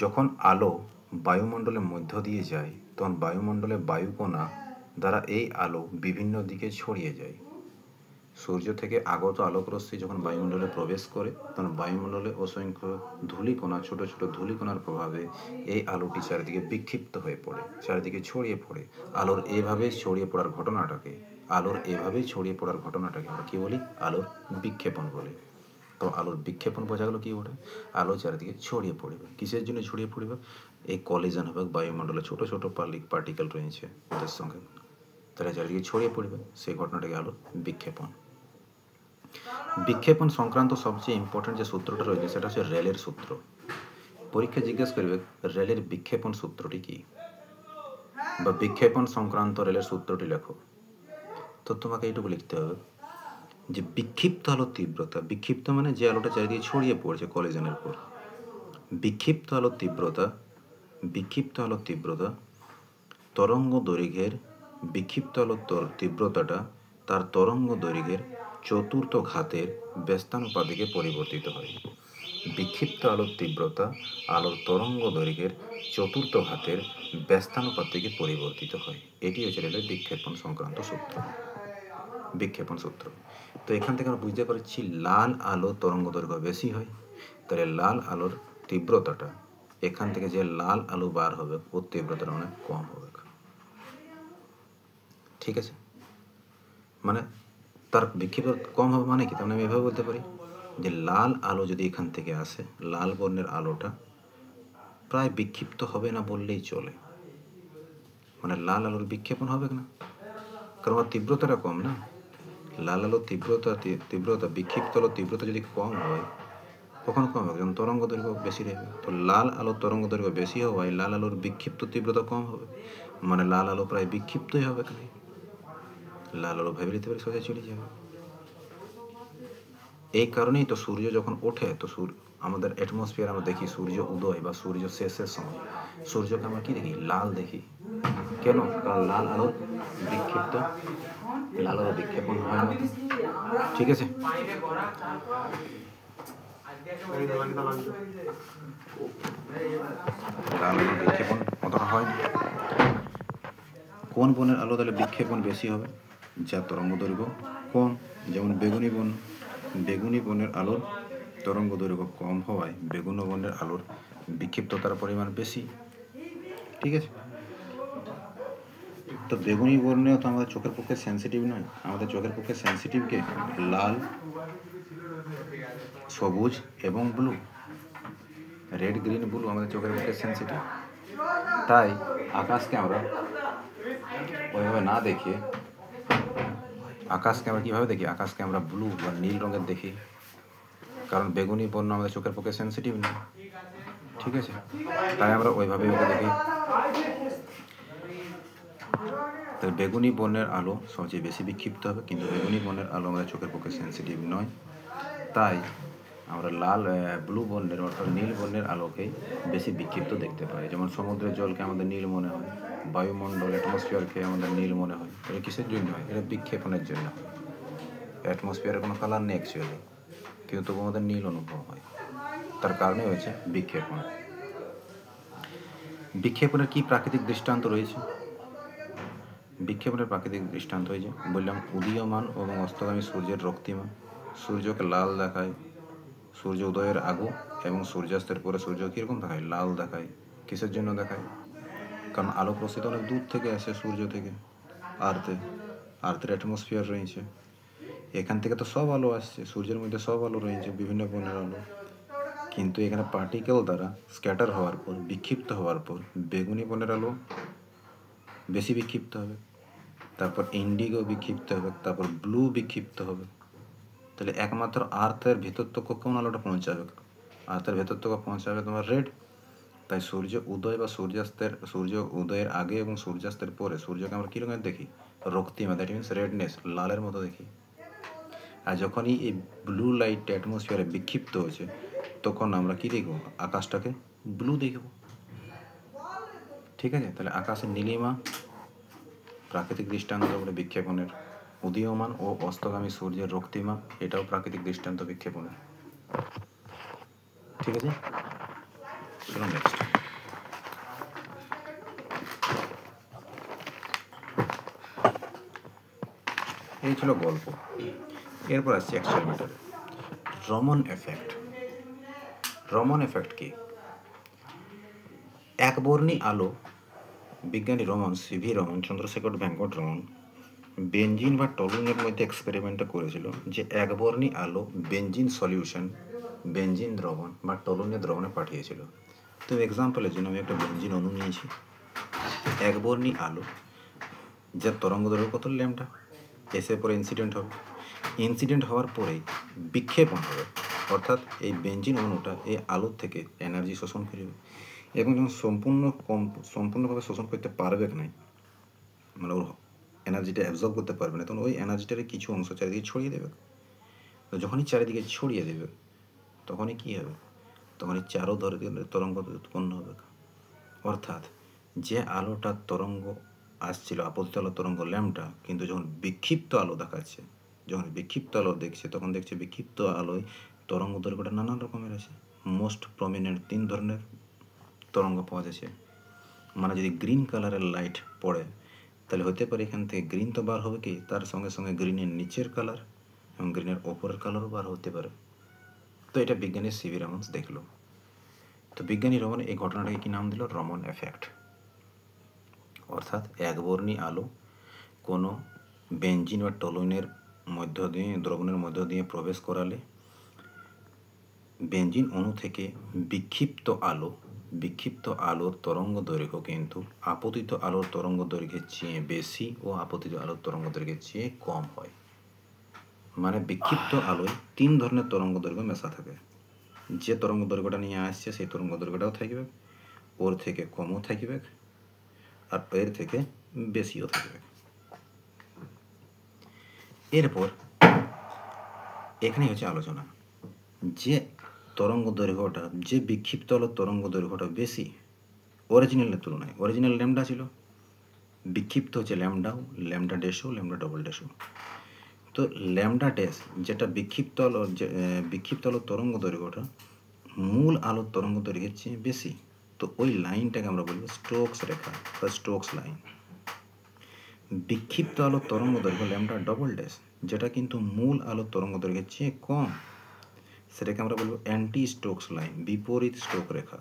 Speaker 1: যখন আলো বায়ুমণ্ডলের মধ্য দিয়ে যায় তখন বায়ুমণ্ডলের বায়ুকণা দ্বারা এই আলো বিভিন্ন দিকে ছড়িয়ে যায়। সূর্য থেকে আগত আলোকরশ্মি যখন বায়ুমণ্ডলে প্রবেশ করে তখন বায়ুমণ্ডলে অসংখ্য ধূলিকণা, ছোট ছোট ধূলিকণার প্রভাবে এই আলোটি চারিদিকে বিক্ষিপ্ত হয়ে পড়ে, চারিদিকে ছড়িয়ে পড়ে। আলোর এভাবেই ছড়িয়ে পড়ার ঘটনাটাকে আমরা কী বলি? আলোর বিক্ষেপণ বলি। তো আলোর বিক্ষেপণ বোঝা গেল কী ওটা? আলো চারিদিকে ছড়িয়ে পড়বে। কিসের জন্য ছড়িয়ে পড়বে? এই কলিজন হবে বায়ুমণ্ডলে, ছোট ছোট পার্টিকেল রয়েছে ওদের সঙ্গে, তারা চারিদিকে ছড়িয়ে পড়বে, সেই ঘটনাটাকে আলোর বিক্ষেপণ। বিক্ষেপণ সংক্রান্ত সবচেয়ে ইম্পর্টেন্ট যে সূত্রটা রয়েছে সেটা হচ্ছে রেলের সূত্র। পরীক্ষা জিজ্ঞেস করবে রেলের বিক্ষেপণ সূত্রটি কি, বা বিক্ষেপণ সংক্রান্ত রেলের সূত্রটি লেখো। তো তোমাকে এইটুকু লিখতে হবে যে বিক্ষিপ্ত আলোর তীব্রতা, বিক্ষিপ্ত মানে যে আলোটা চারিদিকে ছড়িয়ে পড়ছে কলিজনের পর, বিক্ষিপ্ত আলোর তীব্রতা তরঙ্গ দৈর্ঘ্যের, বিক্ষিপ্ত আলোর তীব্রতাটা তার তরঙ্গ দৈর্ঘ্যের চতুর্থ ঘাতের ব্যস্তানুপাতিকে পরিবর্তিত হয়। বিক্ষিপ্ত আলোর তীব্রতা আলোর তরঙ্গ দৈর্ঘ্যের চতুর্থ ঘাতের ব্যস্তানুপাতিকে পরিবর্তিত হয়। এটি হচ্ছে রেলের বিক্ষেপণ সংক্রান্ত সূত্র, বিক্ষেপণ সূত্র। তো এখান থেকে আমরা বুঝতে পারছি লাল আলো তরঙ্গ দৈর্ঘ্য বেশি হয়, তাহলে লাল আলোর তীব্রতাটা, এখান থেকে যে লাল আলো বার হবে ওর তীব্রতাটা অনেক কম হবে। ঠিক আছে, মানে তার বিক্ষিপ্ত কম হবে মানে কি? তাহলে আমি এভাবে বলতে পারি যে লাল আলো যদি এখান থেকে আসে, লাল বর্ণের আলোটা প্রায় বিক্ষিপ্ত হবে না বললেই চলে, মানে লাল আলোর বিক্ষেপণ হবে না, কারণ ওর তীব্রতাটা কম না। লাল আলোর তীব্রতা বিক্ষিপ্ত আলোর তীব্রতা যদি কম হয়, কখন কম হবে? যখন তরঙ্গ দৈর্ঘ্য বেশি रहবে। তো লাল আলোর তরঙ্গ দৈর্ঘ্য বেশি হওয়ায় লাল আলোর বিক্ষিপ্ত তীব্রতা কম হবে, মানে লাল আলো প্রায় বিক্ষিপ্তই হবে। লাল আলো ভেবে নিতে পারে সোজা চলে যাবে। এই কারণেই তো সূর্য যখন ওঠে, তো আমাদের অ্যাটমসফিয়ার আমরা দেখি সূর্য উদয় বা সূর্য শেষের সময় সূর্যকে আমরা কি দেখি? লাল দেখি। কেন? কারণ লাল আলোর বিক্ষেপণ হয় না। ঠিক আছে, লাল আলোর বিক্ষেপণ অতটা হয় না। কোন বর্ণের আলো তাহলে বিক্ষেপণ বেশি হবে? যার তরঙ্গ দৈর্ঘ্য কম, যেমন বেগুনি বর্ণ। বেগুনি বর্ণের আলোর তরঙ্গ দৈর্ঘ্য কম হওয়ায় বেগুনি বর্ণের আলোর বিক্ষিপ্ততার পরিমাণ বেশি। ঠিক আছে, তো বেগুনি বর্ণেও তো আমাদের চোখের পক্ষে সেন্সিটিভ নয়। আমাদের চোখের পক্ষে সেন্সিটিভকে লাল, সবুজ এবং ব্লু, রেড, গ্রিন, ব্লু আমাদের চোখের পক্ষে সেন্সিটিভ। তাই আকাশকে আমরা ওইভাবে না দেখে আকাশকে আমরা কীভাবে দেখি? আকাশকে আমরা ব্লু বা নীল রঙের দেখি, কারণ বেগুনি বর্ণ আমাদের চোখের পক্ষে সেন্সিটিভ না। ঠিক আছে, তাই আমরা ওইভাবে ওকে দেখি। তাই বেগুনি বর্ণের আলো সবচেয়ে বেশি বিক্ষিপ্ত হবে, কিন্তু বেগুনি বর্ণের আলো আমাদের চোখের পক্ষে সেন্সিটিভ নয়। তাই আমরা ব্লু বর্ণের অর্থাৎ নীল বর্ণের আলোকে বেশি বিক্ষিপ্ত দেখতে পাই। যেমন সমুদ্রের জলকে আমাদের নীল মনে হয়, বায়ুমণ্ডল অ্যাটমসফিয়ারকে আমাদের নীল মনে হয়। এটা কিসের জন্য হয়? এটা বিক্ষেপণের জন্য। অ্যাটমসফিয়ারের কোনো কালার নেই অ্যাকচুয়ালি, কিন্তু তবু আমাদের নীল অনুভব হয়। তার কারণে হয়েছে বিক্ষেপণ। বিক্ষেপণের কি প্রাকৃতিক দৃষ্টান্ত রয়েছে? বিক্ষেপণের প্রাকৃতিক দৃষ্টান্ত হয়েছে, বললাম, উদীয়মান এবং অস্তগামী সূর্যের রক্তিমা। সূর্যকে লাল দেখায় সূর্য উদয়ের আগে, এবং সূর্যাস্তের পরে সূর্য কীরকম দেখায়? লাল দেখায়। কিসের জন্য দেখায়? কারণ আলোক রশ্মি তো অনেক দূর থেকে আসে সূর্য থেকে, আর্থের অ্যাটমসফিয়ার রয়েছে, এখান থেকে তো সব আলো আসছে, সূর্যের মধ্যে সব আলো রয়েছে, বিভিন্ন বর্ণের আলো। কিন্তু এখানে পার্টিকেল দ্বারা স্ক্যাটার হওয়ার পর, বিক্ষিপ্ত হওয়ার পর বেগুনি বর্ণের আলো বেশি বিক্ষিপ্ত হবে, তারপর ইন্ডিগো বিক্ষিপ্ত হবে, তারপর ব্লু বিক্ষিপ্ত হবে। তাহলে একমাত্র আর্থের ভেতর তক কোন আলোটা পৌঁছাবে? আর্থের ভেতর তক পৌঁছাবে তোমার রেড। তাই সূর্য উদয় বা সূর্য উদয়ের আগে এবং সূর্যাস্তের পরে সূর্যকে আমরা কী রঙের দেখি? রক্তিমা, দ্যাট মিনস রেডনেস, লালের মতো দেখি। আর যখনই এই ব্লু লাইট অ্যাটমসফিয়ারে বিক্ষিপ্ত হয়েছে, তখন আমরা কি দেখব? আকাশটাকে ব্লু দেখব। ঠিক আছে, তাহলে আকাশের নীলিমা প্রাকৃতিক দৃষ্টান্ত বলে বিক্ষেপণের। উদীয়মান ও অস্তগামী সূর্যের রক্তিমা, এটাও প্রাকৃতিক দৃষ্টান্ত বিক্ষেপণের। ঠিক আছে, চলো নেক্সট। এই ছিল গল্প। এরপর আসছে অ্যাকচুয়াল ম্যাটারে। রমন এফেক্ট। রমন এফেক্ট কি? একবর্ণী আলো, বিজ্ঞানী রমন, সিভি রমন, চন্দ্রশেখর ভেঙ্কট রমন বেঞ্জিন বা টলুইনের মধ্যে এক্সপেরিমেন্টটা করেছিল যে একবর্ণী আলো বেঞ্জিন সলিউশন, বেঞ্জিন দ্রবণ বা টলুইনের দ্রবণে পাঠিয়েছিল। তো এক্সাম্পলের জন্য আমি একটা বেঞ্জিন অণু নিয়েছি। একবর্ণী আলো যার তরঙ্গ দৈর্ঘ্য কত? ল্যাম্ডা। এসে পরে ইনসিডেন্ট হবে, ইনসিডেন্ট হওয়ার পরেই বিক্ষেপণ হবে, অর্থাৎ এই বেঞ্জিন অণুটা এই আলোর থেকে এনার্জি শোষণ করবে, এবং যখন সম্পূর্ণভাবে শোষণ করতে পারবে না, মানে ওর এনার্জিটা অ্যাবজর্ব করতে পারবে না, তখন ওই এনার্জিটার কিছু অংশ চারিদিকে ছড়িয়ে দেবে। তো যখনই চারিদিকে ছড়িয়ে দেবে, তখনই কী হবে? তখনই চারো তরঙ্গ উৎপন্ন হবে। অর্থাৎ যে আলোটার তরঙ্গ আসছিল, আপতিত আলোর তরঙ্গ ল্যাম্ডা, কিন্তু যখন বিক্ষিপ্ত আলো দেখাচ্ছে, যখন বিক্ষিপ্ত আলো দেখছে, তখন দেখছে বিক্ষিপ্ত আলোয় তরঙ্গ দৈর্ঘ্যটা নানান রকমের আছে। মোস্ট প্রমিনেন্ট 3 ধরনের তরঙ্গ পাওয়া যাচ্ছে। মানে যদি গ্রিন কালারের লাইট পড়ে, তাহলে হতে পারে এখান থেকে গ্রিন তো বার হবে কি, তার সঙ্গে সঙ্গে গ্রিনের নিচের কালার এবং গ্রিনের ওপরের কালারও বার হতে পারে। তো এটা বিজ্ঞানী সিভি রমন দেখলো। তো বিজ্ঞানী রমন এই ঘটনাটাকে কি নাম দিল? রমন এফেক্ট। অর্থাৎ একবর্ণী আলো কোনো বেঞ্জিন বা টলুইনের মধ্য দিয়ে, দ্রবণের মধ্য দিয়ে প্রবেশ করালে বেঞ্জিন অণু থেকে বিক্ষিপ্ত আলো বিক্ষিপ্ত আলোর তরঙ্গ দৈর্ঘ্য কিন্তু আপতিত আলোর তরঙ্গ দৈর্ঘ্যের চেয়ে বেশি ও আপতিত আলোর তরঙ্গ দৈর্ঘ্যের চেয়ে কম হয়। মানে বিক্ষিপ্ত আলোয় 3 ধরনের তরঙ্গ দৈর্ঘ্য মেশা থাকে। যে তরঙ্গ দৈর্ঘ্যটা নিয়ে আসছে সেই তরঙ্গ দৈর্ঘ্যটাও থাকবে, ওর থেকে কমও থাকবে, আর এর থেকে বেশিও থাকবে। এরপর এখানে হচ্ছে আলোচনা, যে তরঙ্গ দৈর্ঘ্যটা, যে বিক্ষিপ্ত আলোর তরঙ্গ দৈর্ঘ্যটা বেশি অরিজিনালের তুলনায়, অরিজিনাল ল্যামডা ছিল, বিক্ষিপ্ত হচ্ছে ল্যামডা, ল্যামডা ড্যাশও, ল্যামডা ডবল ড্যাশও। তো ল্যামডা ড্যাশ যেটা বিক্ষিপ্ত আলোর, বিক্ষিপ্ত আলোর তরঙ্গ দৈর্ঘ্যটা মূল আলোর তরঙ্গ দৈর্ঘ্যের চেয়ে বেশি, তো ওই লাইনটাকে আমরা বলবো স্টোকস রেখা বা স্টোকস লাইন। বিক্ষিপ্ত আলোর তরঙ্গ দৈর্ঘ্য ল্যামডা ডবল ড্যাশ যেটা কিন্তু মূল আলোর তরঙ্গ দৈর্ঘ্যের চেয়ে কম, সেটাকে আমরা বলবো অ্যান্টি স্টোকস লাইন, বিপরীত স্টোক রেখা।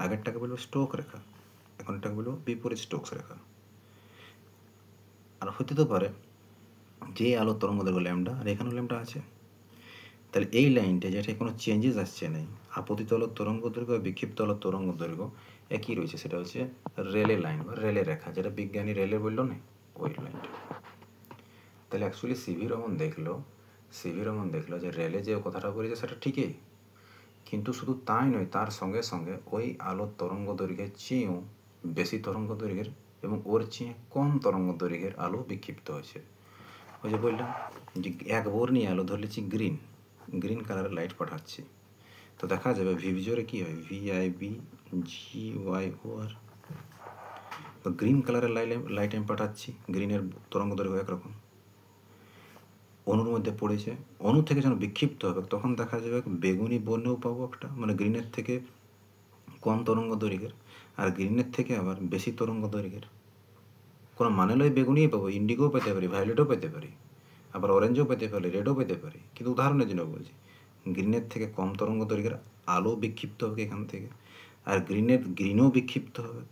Speaker 1: আগেরটাকে বলবো স্টোক রেখা, এখন এটাকে বলবো বিপরীত স্টোকস রেখা। আর হতে তো পারে যে আলোর তরঙ্গ দৈর্ঘ্য ল্যামডা আর এখানেও ল্যামডা আছে, তাহলে এই লাইনটা যেটা কোনো চেঞ্জেস আসছে নেই, আপতিত আলোর তরঙ্গ দৈর্ঘ্য আর বিক্ষিপ্ত আলোর তরঙ্গ দৈর্ঘ্য একই রয়েছে, সেটা হচ্ছে রেলে লাইন বা রেলে রেখা, যেটা বিজ্ঞানী রেলে বললো না, ওই লাইনটা। তাহলে অ্যাকচুয়ালি সিভি রমন দেখলো যে রেলে যে কথাটা বলেছে সেটা ঠিকই, কিন্তু শুধু তাই নয়, তার সঙ্গে সঙ্গে ওই আলোর তরঙ্গ দৈর্ঘ্যের চেয়েও বেশি তরঙ্গ দৈর্ঘ্যের এবং ওর চেয়ে কম তরঙ্গ দৈর্ঘ্যের আলো বিক্ষিপ্ত হয়েছে। ওই যে বললাম যে এক বর্ণীয় আলো ধরলেছি গ্রিন, গ্রিন কালারের লাইট পাঠাচ্ছি, তো দেখা যাবে ভিভিজোরে কী হয়, VIBGYOR, তো গ্রিন কালারের লাইট আমি পাঠাচ্ছি, গ্রিনের তরঙ্গ দৈর্ঘ্য একরকম, অণুর মধ্যে পড়েছে, অণু থেকে যখন বিক্ষিপ্ত হবে তখন দেখা যাবে বেগুনি বর্ণেও পাবো একটা, মানে গ্রিনের থেকে কম তরঙ্গ দৈর্ঘ্যের, আর গ্রিনের থেকে আবার বেশি তরঙ্গ দৈর্ঘ্যের। কোনো মানে লয় বেগুনিই পাবো, ইন্ডিগোও পেতে পারি, ভায়োলেটও পেতে পারি, আবার অরেঞ্জও পেতে পারি, রেডও পেতে পারি, কিন্তু উদাহরণের জন্য বলছি গ্রিনের থেকে কম তরঙ্গ দৈর্ঘ্যের আলো বিক্ষিপ্ত হবে এখান থেকে, আর গ্রিনও বিক্ষিপ্ত হবে,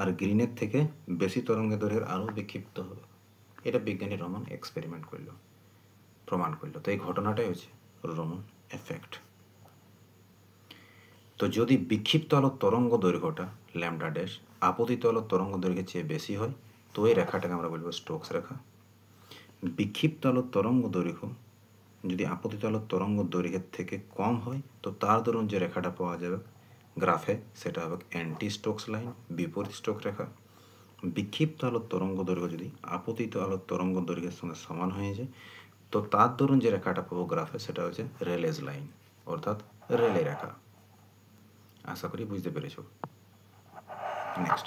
Speaker 1: আর গ্রিনের থেকে বেশি তরঙ্গ দৈর্ঘ্যের আলো বিক্ষিপ্ত হবে। এটা বিজ্ঞানী রমন এক্সপেরিমেন্ট করলো, প্রমাণ করলো। তো এই ঘটনাটাই হচ্ছে রমন এফেক্ট। তো যদি বিক্ষিপ্ত আলোর তরঙ্গ দৈর্ঘ্যটা ল্যামডা ড্যাশ আপতিত আলোর তরঙ্গ দৈর্ঘ্যের চেয়ে বেশি হয়, তো এই রেখাটাকে আমরা বলবো স্টোকস রেখা। বিক্ষিপ্ত আলোর তরঙ্গ দৈর্ঘ্য যদি আপতিত আলোর তরঙ্গ দৈর্ঘ্যের থেকে কম হয়, তো তার দরুন যে রেখাটা পাওয়া যাবে গ্রাফে সেটা হবে অ্যান্টি স্টোকস লাইন, বিপরীত স্টোক রেখা। বিক্ষিপ্ত আলোর তরঙ্গ দৈর্ঘ্য যদি আপতিত আলোর তরঙ্গ দৈর্ঘ্যের সঙ্গে সমান হয়ে যায়, তো তার দরুন যে রেখাটা পাবো গ্রাফে সেটা হচ্ছে রেলেজ লাইন, অর্থাৎ রেলে রেখা। আশা করি বুঝতে পেরেছ। নেক্সট,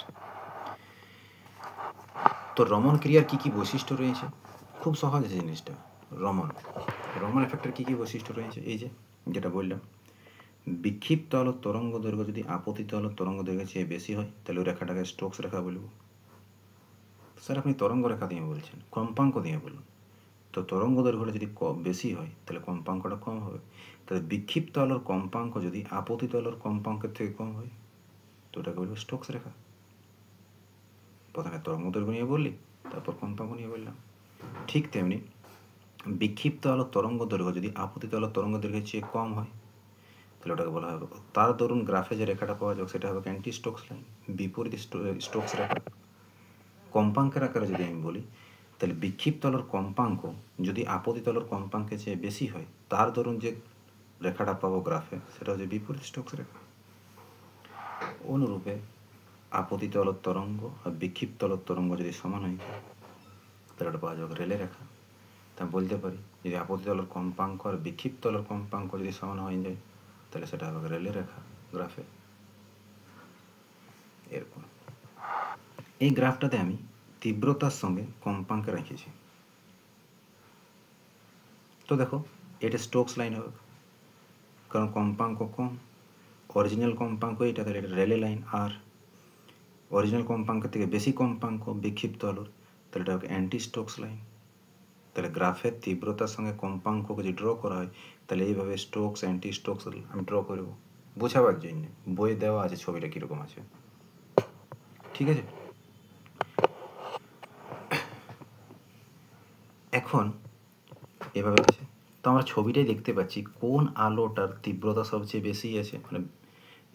Speaker 1: তো রমন ক্রিয়ার কী কী বৈশিষ্ট্য রয়েছে? খুব সহজ আছে জিনিসটা। রমন এফেক্টের কী কী বৈশিষ্ট্য রয়েছে? এই যে যেটা বললাম, বিক্ষিপ্ত আলোর তরঙ্গ দৈর্ঘ্য যদি আপতিত আলোর তরঙ্গ দৈর্ঘ্যের চেয়ে বেশি হয়, তাহলে ওই রেখাটাকে স্টোকস রেখা বলবো। স্যার আপনি তরঙ্গ রেখা দিয়ে বলছেন, কম্পাঙ্ক দিয়ে বলুন। তো তরঙ্গ দৈর্ঘ্যটা যদি বেশি হয় তাহলে কম্পাঙ্কটা কম হবে, তাহলে বিক্ষিপ্ত আলোর কম্পাঙ্ক যদি আপতিত আলোর কম্পাঙ্কের থেকে কম হয়, তো ওটাকে বলবো স্টোকস রেখা। প্রথমে তরঙ্গ দৈর্ঘ্য নিয়ে বললি, তারপর কম্পাঙ্ক নিয়ে বললাম। ঠিক তেমনি বিক্ষিপ্ত আলোর তরঙ্গ দৈর্ঘ্য যদি আপতিত আলোর তরঙ্গ দৈর্ঘ্যের চেয়ে কম হয়, তাহলে ওটাকে বলা হবে, তার দরুন গ্রাফে যে রেখাটা পাওয়া যাবে সেটা হবে অ্যান্টি স্টোকস লাইন, বিপরীত স্টোকস রেখা। কম্পাঙ্কের আকারে যদি আমি বলি, তাহলে বিক্ষিপ্ত আলোর কম্পাঙ্ক যদি আপতিত আলোর কম্পাঙ্কের চেয়ে বেশি হয়, তার দরুন যে রেখাটা পাবো গ্রাফে সেটা হচ্ছে বিপরীত স্টোকস রেখা। অনুরূপে আপতিত আলোর তরঙ্গ আর বিক্ষিপ্ত আলোর তরঙ্গ যদি সমান হয়, তাহলে ওটা পাওয়া যাবে রেলে রেখা। তা বলতে পারি যদি আপতিত আলোর কম্পাঙ্ক আর বিক্ষিপ্ত আলোর কম্পাঙ্ক যদি সমান হয়ে যায়, তাহলে সেটা হবে রেলে রেখা গ্রাফে। এরকম এই গ্রাফটাতে আমি তীব্রতার সঙ্গে কম্পাঙ্ক রেখেছি। তো দেখো এটা স্টোকস লাইন হবে, কারণ কম্পাঙ্ক কম, অরিজিনাল কম্পাঙ্ক এটা, তাহলে এটা রেলে লাইন। আর অরিজিনাল কম্পাঙ্কের থেকে বেশি কম্পাঙ্ক বিক্ষিপ্ত আলোর, তাহলে এটা হবে অ্যান্টি স্টোকস লাইন। তাহলে গ্রাফের তীব্রতার সঙ্গে কম্পাঙ্ককে যদি ড্র করা হয়, তাহলে এইভাবে স্টোকস অ্যান্টি স্টোকস আমি ড্র করব বোঝাবার জন্য। বইয়ে দেওয়া আছে ছবিটা কীরকম আছে, ঠিক আছে। এখন এভাবে আছে, তো আমরা ছবিটাই দেখতে পাচ্ছি কোন আলোটার তীব্রতা সবচেয়ে বেশি আছে, মানে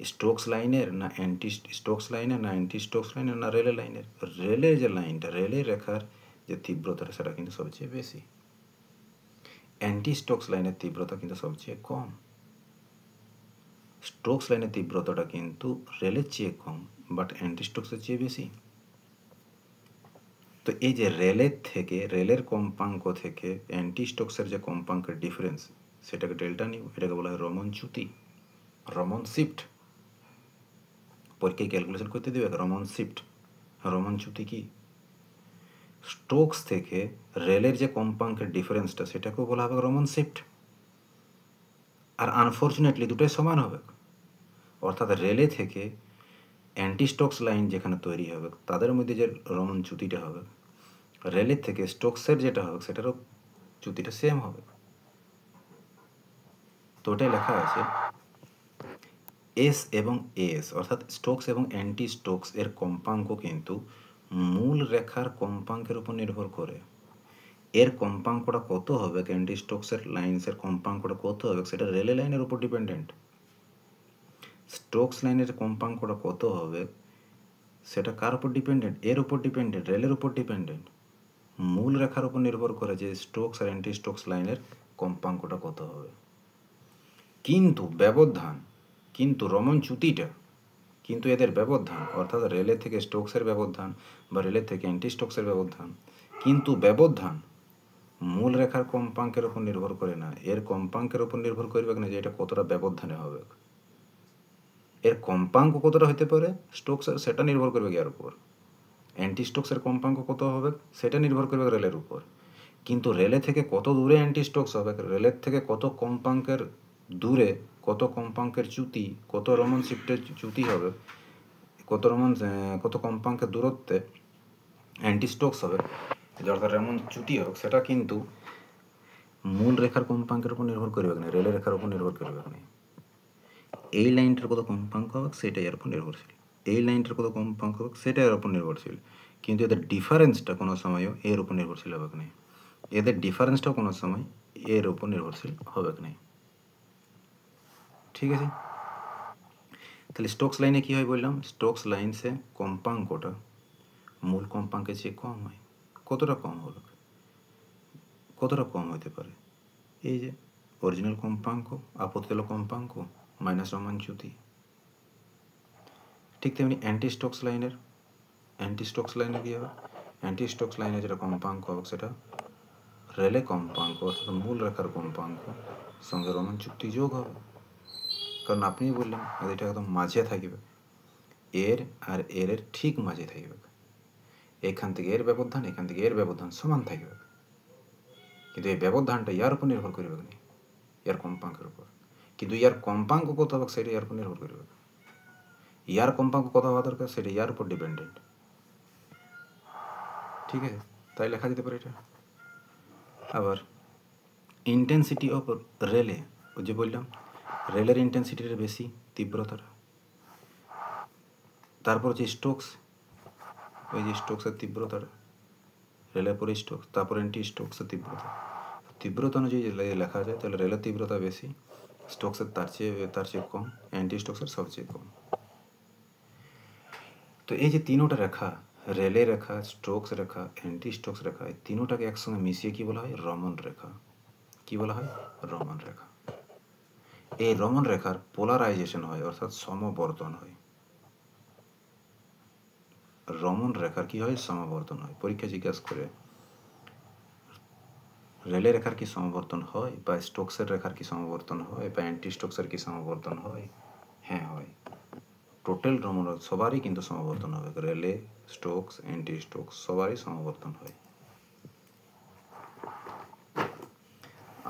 Speaker 1: স্টোকস লাইনের না অ্যান্টি স্টোকস লাইনের না অ্যান্টি স্টোকস লাইনের না রেলের লাইনের? রেলের যে লাইনটা, রেলের রেখার যে তীব্রতাটা সেটা কিন্তু সবচেয়ে বেশি। অ্যান্টি স্টোকস লাইনের তীব্রতা কিন্তু সবচেয়ে কম। স্টোকস লাইনের তীব্রতাটা কিন্তু রেলের চেয়ে কম, বাট অ্যান্টি স্টোকসের চেয়ে বেশি। তো এই যে রেলের কম্পাঙ্ক থেকে অ্যান্টি স্টোকসের যে কম্পাঙ্কের ডিফারেন্স, সেটাকে ডেল্টা নিউ, এটাকে বলা হয় রমন চ্যুতি, রমন শিফট। পরীক্ষায় ক্যালকুলেশন করতে দেবে রমন শিফট, রমন চ্যুতি কি? স্টোকস থেকে রেলের যে কম্পাঙ্কের ডিফারেন্সটা, সেটাকেও বলা হবে রমন শিফট। আর আনফর্চুনেটলি দুটোই সমান হবে, অর্থাৎ রেলে থেকে অ্যান্টি স্টোকস লাইন যেখানে তৈরি হবে তাদের মধ্যে যে রমন চ্যুতিটা হবে, রেলের থেকে স্টোকসের যেটা হবে সেটারও চ্যুতিটা সেম হবে। তো ওটাই লেখা আছে এস এবং এস, অর্থাৎ স্টোকস এবং অ্যান্টি স্টোকস এর কম্পাঙ্ক কিন্তু মূল রেখার কম্পাঙ্কের উপর নির্ভর করে। এর কম্পাঙ্কটা কত হবে, অ্যান্টি স্টোকসের লাইন্সের কম্পাঙ্কটা কত হবে, সেটা রেলে লাইনের উপর ডিপেন্ডেন্ট। স্টোকস লাইনের কম্পাঙ্কটা কত হবে সেটা কার উপর ডিপেন্ডেন্ট? এর উপর ডিপেন্ডেন্ট, রেলের উপর ডিপেন্ডেন্ট। মূল রেখার উপর নির্ভর করে যে স্টোকস আর অ্যান্টি স্টোকস লাইনের কম্পাঙ্কটা কত হবে। কিন্তু ব্যবধান, কিন্তু রমন চ্যুতিটা, কিন্তু এদের ব্যবধান, অর্থাৎ রেলের থেকে স্টোকসের ব্যবধান বা রেলের থেকে অ্যান্টি স্টোকসের ব্যবধান, কিন্তু ব্যবধান মূল রেখার কম্পাঙ্কের উপর নির্ভর করে না, এর কম্পাঙ্কের উপর নির্ভর করবে না যে এটা কতটা ব্যবধানে হবে। এর কম্পাঙ্ক কতটা হতে পারে স্টোকসের, সেটা নির্ভর করবে এর উপর। অ্যান্টি স্টোকসের কম্পাঙ্ক কত হবে সেটা নির্ভর করবে রেলের উপর। কিন্তু রেলে থেকে কত দূরে অ্যান্টি স্টোকস হবে, রেলের থেকে কত কম্পাঙ্কের দূরে, কত কম্পাঙ্কের চ্যুতি, কত রমন শিফটের চ্যুতি হবে, কত কম্পাঙ্কের দূরত্বে অ্যান্টি স্টোকস হবে, অর্থাৎ রমন চ্যুতি হবে, সেটা কিন্তু মূল রেখার কম্পাঙ্কের উপর নির্ভর করবে না, রেলের রেখার উপর নির্ভর করবে না। এই লাইনটার কত কম্পাঙ্ক হবে সেটা এর উপর নির্ভরশীল, এই লাইনটার কত কম্পাঙ্ক হবে সেটা এর উপর নির্ভরশীল। কিন্তু এদের ডিফারেন্সটা কোনো সময়ও এর উপর নির্ভরশীল হবে না, এদের ডিফারেন্সটাও কোনো সময় এর উপর নির্ভরশীল হবে না। ঠিক আছে, তাহলে স্টোকস লাইনে কী হয় বললাম, স্টোকস লাইনসে কম্পাঙ্কটা মূল কম্পাঙ্কের চেয়ে কম হয়। কতটা কম হবে, কতটা কম হতে পারে? এই যে অরিজিনাল কম্পাঙ্ক, আপত্তিল কম্পাঙ্ক মাইনাস রমন চ্যুতি। ঠিক তেমনি অ্যান্টি স্টোকস লাইনের কী হবে? অ্যান্টি স্টোকস লাইনের যেটা কম্পাঙ্ক হবে সেটা রেলে কম্পাঙ্ক, অর্থাৎ মূল রেখার কম্পাঙ্ক সঙ্গে রমন চ্যুতি যোগ হবে। কারণ আপনি বললেন এটা একদম মাঝে থাকবে, এর আর এর ঠিক মাঝে থাকবে। এখান থেকে এর ব্যবধান, এখান থেকে এর ব্যবধান সমান থাকবে, কিন্তু এই ব্যবধানটা ইয়ার উপর নির্ভর করবে না, ইয়ার কম্পাঙ্কের উপর। কিন্তু ইয়ার কম্পাঙ্ক কত হবে সেটা ইয়ার উপর নির্ভর করবে। ইয়ার কম্পাঙ্ক কত হওয়া দরকার সেটা ইয়ার উপর ডিপেন্ডেন্ট। ঠিক আছে, তাই লেখা যেতে পারে এটা। আবার ইন্টেন্সিটি অফ রেলে, ওই যে বললাম রেলের ইন্টেন্সিটিটা বেশি, তীব্রতাটা। তারপর হচ্ছে স্টোকস, ওই যে স্টোকসের তীব্রতাটা, রেলের পরে স্টোকস, তারপর অ্যান্টি স্টোকসের তীব্রতা অনুযায়ী লেখা যায়, তাহলে রেলের তীব্রতা বেশি, স্টোকসের তার চেয়ে কম, অ্যান্টি স্টোকসের সবচেয়ে কম। তো এই যে তিনোটা রেখা, রেলে রেখা, স্টোকস রেখা, অ্যান্টি স্টোকস রেখা, এই তিনোটাকে একসঙ্গে মিশিয়ে কি বলা হয়? রমন রেখা। কি বলা হয়? রমন রেখা। এই রমন রেখার পোলারাইজেশন হয়, অর্থাৎ সমবর্তন হয়। রমন রেখার কি হয়? সমবর্তন হয়। পরীক্ষা জিজ্ঞাসা করে রেলের রেখার কি সমবর্তন হয়, বা স্টোকসের রেখার কি সমবর্তন হয়, বা অ্যান্টি স্টোকসের কি সমবর্তন হয়? হ্যাঁ হয়। টোটাল রমন সবারই কিন্তু সমবর্তন হবে, রেলে, স্টোকস, অ্যান্টি স্টোকস সবারই সমবর্তন হয়।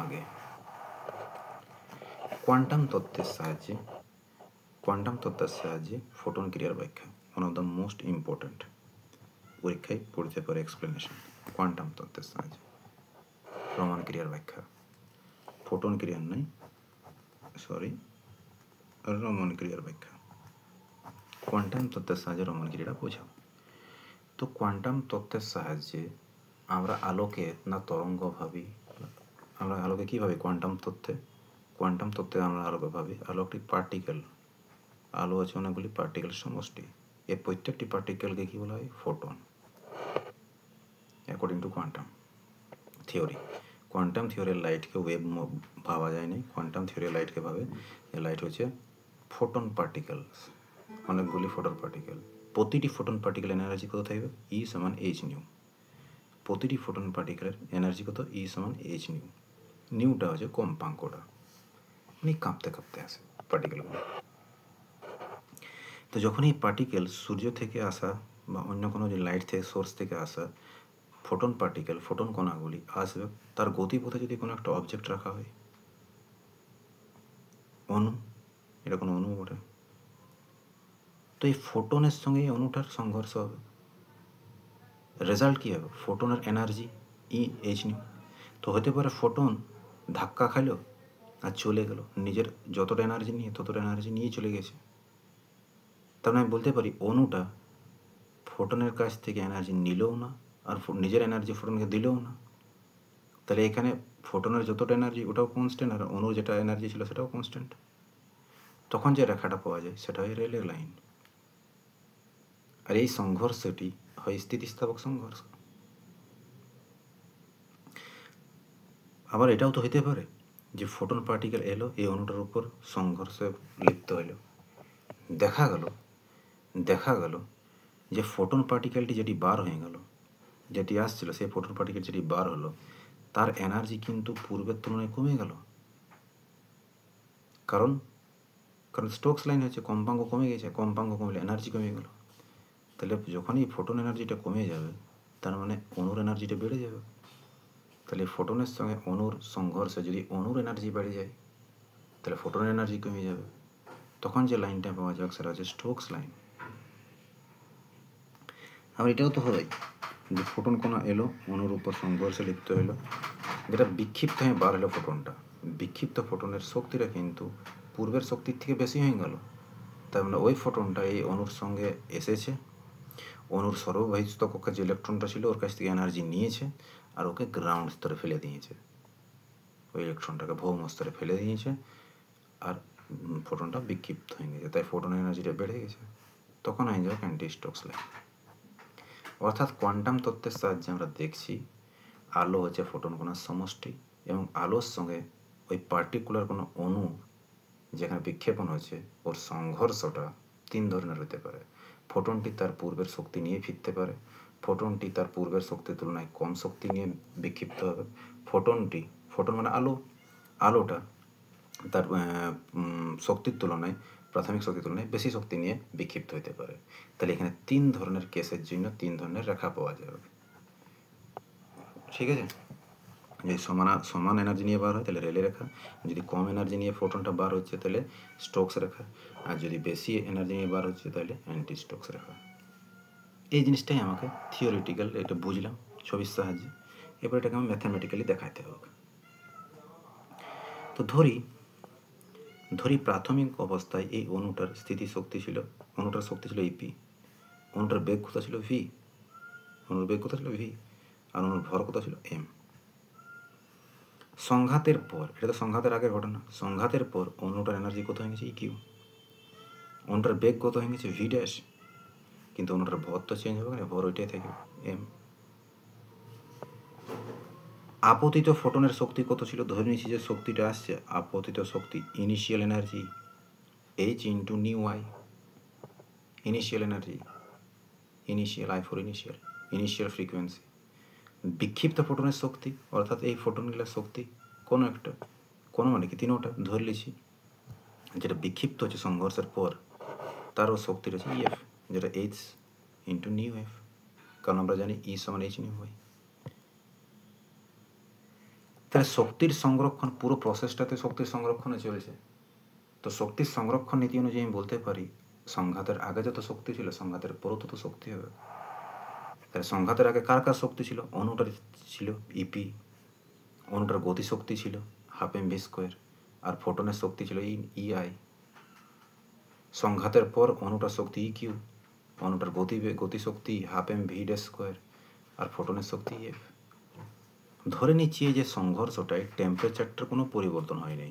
Speaker 1: আগে কোয়ান্টাম তত্ত্বের সাহায্যে ফোটন ক্রিয়ার ব্যাখ্যা, one of the most important, পরীক্ষায় পড়তে পারে এক্সপ্লেনেশন। কোয়ান্টাম তত্ত্বের সাহায্যে রমন ক্রিয়ার ব্যাখ্যা, ফোটন ক্রিয়ার নয়, রমন ক্রিয়ার ব্যাখ্যা। কোয়ান্টাম তত্ত্বের সাহায্যে রমন ক্রিয়াটা বোঝাও। তো কোয়ান্টাম তত্ত্বের সাহায্যে আমরা আলোকে না তরঙ্গ ভাবি, আমরা আলোকে কী ভাবি? কোয়ান্টাম তত্ত্বে আমরা আলোকে ভাবি আলো একটি পার্টিকেল, আলো আছে অনেকগুলি পার্টিকেলের সমষ্টি। এর প্রত্যেকটি পার্টিকেলকে কী বলা হয়? Photon, according to quantum theory. কোয়ান্টাম থিওরির লাইটকে ওয়েভ ভাবা যায় না, কোয়ান্টাম থিওরির লাইটকে ভাবে যে লাইট হচ্ছে ফোটন পার্টিকেলস, অনেকগুলি ফোটন পার্টিকেল। প্রতিটি ফোটন পার্টিকেলের এনার্জি কত থাকবে? ই সমান এইচ নিউ। প্রতিটি ফোটন পার্টিকেলের এনার্জি কত? ই সমান এইচ নিউ। নিউটা হচ্ছে কম্পাঙ্কটা, মানে কাঁপতে কাঁপতে আসে পার্টিকেলগুলো। তো যখন এই পার্টিকেল সূর্য থেকে আসা বা অন্য কোনো যে লাইট থেকে সোর্স থেকে আসা ফোটন পার্টিকেল, ফোটন কণাগুলি আসবে, তার গতিপথে যদি কোনো একটা অবজেক্ট রাখা হয়, অণু, এটা কোনো অণু বটে, তো এই ফোটনের সঙ্গে এই অণুটার সংঘর্ষ হবে। রেজাল্ট কী হবে? ফোটনের এনার্জি ই এইচ নিউ। তো হতে পারে ফোটন ধাক্কা খাইলো আর চলে গেল, নিজের যতটা এনার্জি নিয়ে ততটা এনার্জি নিয়ে চলে গেছে। তার মানে বলতে পারি অণুটা ফোটনের কাছ থেকে এনার্জি নিলেও না, আর নিজের এনার্জি ফোটনকে দিলেও না। তাহলে এখানে ফোটনের যতটা এনার্জি ওটাও কনস্ট্যান্ট, আর অণুর যেটা এনার্জি ছিল সেটাও কনস্ট্যান্ট। তখন যে রেখাটা পাওয়া যায় সেটা হয় রেলের লাইন। আর এই সংঘর্ষটি হয় স্থিতিস্থাপক সংঘর্ষ। আবার এটাও তো হইতে পারে যে ফোটন পার্টিকেল এলো, এই অণুটার উপর সংঘর্ষে লিপ্ত হইল, দেখা গেল যে ফোটন পার্টিকেলটি যেটি বার হয়ে গেল, যেটি আসছিল সেই ফোটন পার্টিকেল যেটি বার হলো, তার এনার্জি কিন্তু পূর্বের তুলনায় কমে গেল। কারণ স্টোকস লাইন হচ্ছে কম্পাঙ্ক কমে গেছে, কম্পাঙ্ক কমলে এনার্জি কমে গেল। তাহলে যখনই ফোটন এনার্জিটা কমে যাবে, তার মানে অণুর এনার্জিটা বেড়ে যাবে। তাহলে ফোটনের সঙ্গে অণুর সংঘর্ষে যদি অণুর এনার্জি বেড়ে যায়, তাহলে ফোটনের এনার্জি কমে যাবে। তখন যে লাইনটা পাওয়া যাক সেটা হচ্ছে স্টোকস লাইন। আবার এটাও তো হয় যে ফোটন কণা এলো, অণুর উপর সংঘর্ষে লিপ্ত হলো, যেটা বিক্ষিপ্ত হয়ে বার হলো ফোটনটা, বিক্ষিপ্ত ফোটনের শক্তিটা কিন্তু পূর্বের শক্তির থেকে বেশি হয়ে গেল। তার মানে ওই ফোটনটা এই অণুর সঙ্গে এসেছে, অণুর সর্ববহিস্থ কক্ষে যে ইলেকট্রনটা ছিল ওর কাছ থেকে এনার্জি নিয়েছে, আর ওকে গ্রাউন্ড স্তরে ফেলে দিয়েছে, ওই ইলেকট্রনটাকে ভৌম স্তরে ফেলে দিয়েছে, আর ফোটনটা বিক্ষিপ্ত হয়ে গেছে, তাই ফোটনের এনার্জিটা বেড়ে গেছে। তখন হয়ে যাবে অ্যান্টি স্টোকস লাইন। অর্থাৎ কোয়ান্টাম তত্ত্বের সাহায্যে আমরা দেখছি আলো হচ্ছে ফোটন কণার সমষ্টি, এবং আলোর সঙ্গে ওই পার্টিকুলার কোনো অণু যেখানে বিক্ষেপণ হচ্ছে ওর সংঘর্ষটা তিন ধরনের হতে পারে। ফোটনটি তার পূর্বের শক্তি নিয়ে ফিরতে পারে, ফোটনটি তার পূর্বের শক্তির তুলনায় কম শক্তি নিয়ে বিক্ষিপ্ত হবে, ফোটন মানে আলোটা তার শক্তির তুলনায়, প্রাথমিক শক্তির তুলনায় বেশি শক্তি নিয়ে বিক্ষিপ্ত হতে পারে। তাহলে এখানে তিন ধরনের কেসের জন্য তিন ধরনের রেখা পাওয়া যাবে। ঠিক আছে? যদি সমান এনার্জি নিয়ে বার হয় তাহলে রেলে রেখা, যদি কম এনার্জি নিয়ে ফোটনটা বার হচ্ছে তাহলে স্টোকস রেখা, আর যদি বেশি এনার্জি নিয়ে বার হচ্ছে তাহলে অ্যান্টি স্টোকস রেখা। এই জিনিসটাই আমাকে থিওরিটিক্যাল এটা বুঝলাম ছবির সাহায্যে, এবার এটাকে আমি ম্যাথামেটিক্যালি দেখাতে হবে। তো ধরি প্রাথমিক অবস্থায় এই অণুটার শক্তি ছিল ইপি, অণুটার বেগ কত ছিল ভি, আর অণুর ভর কত ছিল এম। সংঘাতের পর, এটা তো সংঘাতের আগের ঘটনা, সংঘাতের পর অণুটার এনার্জি কত হয়ে গেছে ই কিউ, অণুটার বেগ কত হয়ে গেছে ভি ড্যাশ, কিন্তু অণুটার ভর তো চেঞ্জ হবে না, ভর ওইটাই থাকবে এম। আপতিত ফোটনের শক্তি কত ছিল? ধরে নিচ্ছি যে শক্তিটা আসছে, আপতিত শক্তি initial energy H into nu I, initial energy, initial I for initial frequency. বিক্ষিপ্ত ফোটনের শক্তি অর্থাৎ এই ফোটনগুলোর শক্তি কোনো মানে কি তিনোটা ধরে লিছি, যেটা বিক্ষিপ্ত হচ্ছে সংঘর্ষের পর তারও শক্তি রয়েছে ইএফ, যেটা এইচ ইন্টু নিউ এফ, কারণ আমরা জানি ই সমান এইচ নিউ হয়। তাহলে শক্তির সংরক্ষণ, পুরো প্রসেসটাতে শক্তির সংরক্ষণে চলছে। তো শক্তির সংরক্ষণ নীতি অনুযায়ী আমি বলতে পারি সংঘাতের আগে যত শক্তি ছিল সংঘাতের পরও তত শক্তি হবে। তাহলে সংঘাতের আগে কার শক্তি ছিল? অণুটার ছিল ইপি, অণুটার গতিশক্তি ছিল হাফ এম ভি স্কোয়ার, আর ফোটনের শক্তি ছিল ইআই। সংঘাতের পর অণুটার শক্তি ই কিউ, অণুটার গতিশক্তি half M V dash square, আর ফোটনের শক্তি এফ। ধরে নিচ্ছি যে সংঘর্ষটায় টেম্পারেচারটার কোনো পরিবর্তন হয়নি,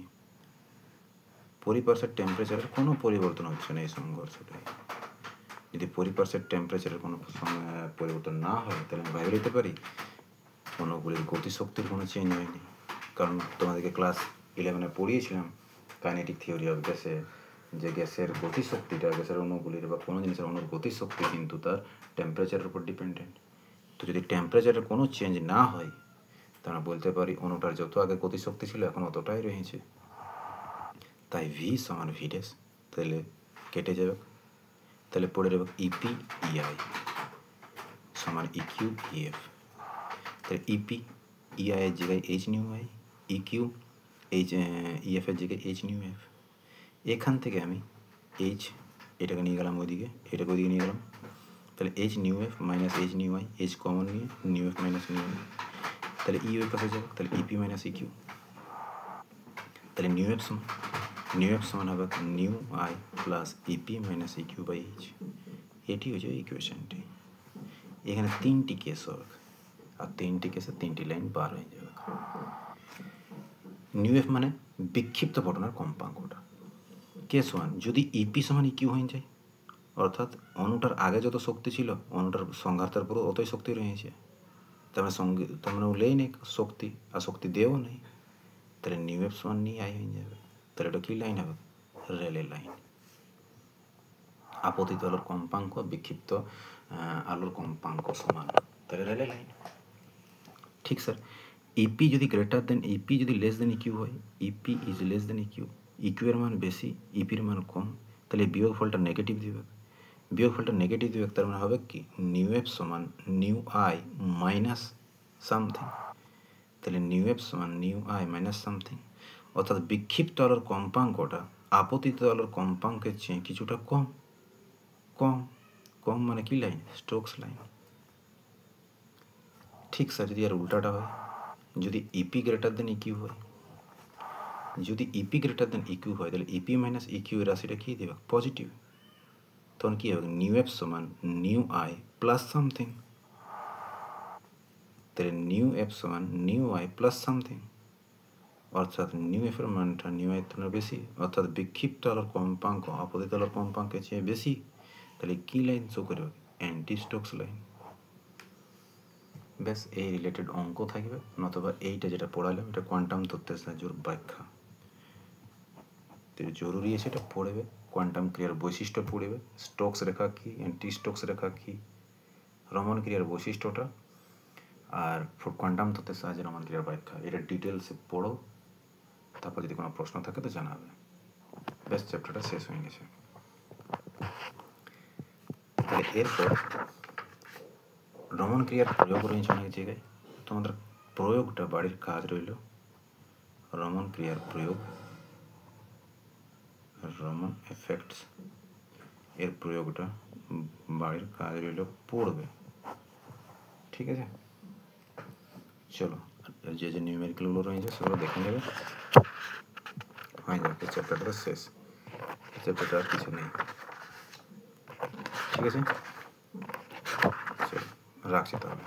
Speaker 1: পরিপার্শ্বের টেম্পারেচারের কোনো পরিবর্তন হচ্ছে না এই সংঘর্ষটায়। যদি পরিপার্শ্বের টেম্পারেচারের কোনো পরিবর্তন না হয় তাহলে আমি বাইরে যেতে পারি অণুগুলির গতিশক্তির কোনো চেঞ্জ হয়নি। কারণ তোমাদেরকে ক্লাস 11 পড়িয়েছিলাম কাইনেটিক থিওরি অফ গ্যাসে, যে গ্যাসের গতিশক্তিটা, গ্যাসের অণুগুলির বা কোনো জিনিসের অণুর গতিশক্তি কিন্তু তার টেম্পারেচারের উপর ডিপেন্ডেন্ট। তো যদি টেম্পারেচারের কোনো চেঞ্জ না হয় তাহলে বলতে পারি অণুটার যত আগে গতিশক্তি ছিল এখন অতটাই রয়েছে। তাই ভি সমান ভি ড্যাশ, তাহলে কেটে যাবে, তাহলে পড়ে যাবে ইপি ইআই সমান ইকিউ ইএফ। তাহলে ইপি ইআই এর জায়গায় H nu I, EQ EF এর জায়গায় এইচ নিউ এফ। এখান থেকে আমি এইচ এটাকে নিয়ে গেলাম ওইদিকে, এটাকে ওইদিকে নিয়ে গেলাম, তাহলে H nu F minus H nu I, H common নিয়ে nu F minus nu I, তাহলে ই ওই পাশে যাবে, তাহলে ইপি মাইনাস ইকিউ। তাহলে নিউ এফ সমান হবে nu I plus EP minus EQ by H. এটি হচ্ছে ইকুয়েশনটি। এখানে 3টি কেস হবে আর 3টি কেসে 3টি লাইন বার হয়ে যাবে। নিউ এফ মানে বিক্ষিপ্ত ঘটনার কম্পাঙ্কটা। কেস 1, যদি ইপি সমান ইকিউ হয়ে যায়, অর্থাৎ অণুটার আগে যত শক্তি ছিল অণুটার সংঘাতের পরও অতই শক্তি রয়েছে, তার মানে উল্লেই নেই শক্তি, আর শক্তি দেও নেই, তাহলে নিউ এফ সমান নিয়ে আই হয়ে যাবে। তাহলে এটা কী লাইন হবে? রেলে লাইন। আপতিত আলোর কম্পাঙ্ক বিক্ষিপ্ত আলোর কম্পাঙ্ক সমান, তাহলে রেলে লাইন। ঠিক স্যার, ইপি যদি গ্রেটার দেন, ইপি যদি লেস দেন ইকিউ হয়, EP is less than EQ, EQ এর মান বেশি ইপির মান কম, তাহলে বিয়োগ ফলটা নেগেটিভ দিবে। বিয়োগ ফলটা নেগেটিভ দিবে, তার মানে হবে কি নিউ এফ সমান নিউ আই মাইনাস সামথিং, তাহলে নিউ এফ সমান নিউ আই মাইনাস সামথিং, অর্থাৎ বিক্ষিপ্ত আলোর কম্পাঙ্কটা আপতিত আলোর কম্পাঙ্কের চেয়ে কিছুটা কম। কম কম মানে কি লাইন? Stokes line. ঠিক স্যার, যদি আর উল্টাটা হয়, যদি ইপি গ্রেটার দেন ইকিউ হয়, যদি ইপি গ্রেটার দেন ইকিউ হয় তাহলে ইপি মাইনাস ইকিউ এর রাশিটা কী দেবে? পজিটিভ। তখন কী হবে? নিউ এফ সমান নিউ আই প্লাস সামথিং, তাহলে নিউ এফ সমান নিউ আই প্লাস সামথিং, অর্থাৎ নিউ এফের মানটা নিউ আই তুলনায় বেশি, অর্থাৎ বিক্ষিপ্ত আলোর কম্পাঙ্ক আপতিত আলোর কম্পাঙ্কের চেয়ে বেশি। তাহলে কী লাইন শো করবে? Anti Stokes line. ব্যাস, এই রিলেটেড অঙ্ক থাকবে, নতুবা এইটা যেটা পড়ালাম এটা কোয়ান্টাম তত্ত্বের সাহায্যের ব্যাখ্যা। জরুরি আছে এটা পড়বে, কোয়ান্টাম ক্রিয়ার বৈশিষ্ট্য পড়বে, স্টোকস রেখা কী, অ্যান্টি স্টোকস রেখা কী, রমন ক্রিয়ার বৈশিষ্ট্যটা, আর কোয়ান্টাম তত্ত্বের সাহায্যে রমন ক্রিয়ার ব্যাখ্যা, এটা ডিটেলসে পড়ো। তারপর যদি কোনো প্রশ্ন থাকে তো জানাবে। ব্যাস, চ্যাপ্টারটা শেষ হয়ে গেছে। তাহলে এরপর রমন ক্রিয়ার প্রয়োগ রয়েছে অনেক জায়গায়, তোমাদের প্রয়োগটা বাড়ির কাজ রইল। রমন ক্রিয়ার প্রয়োগ, রমন এফেক্টস এর প্রয়োগটা বাড়ির কাজ রইল, পড়বে। ঠিক আছে, চলো যে যে নিউমেরিক্যালগুলো রয়েছে সেগুলো দেখে নেবে, হয়ে যাবে। চ্যাপ্টারটা শেষ, চ্যাপ্টারটা আর কিছু নেই। ঠিক আছে, চলো রাখছি তাহলে।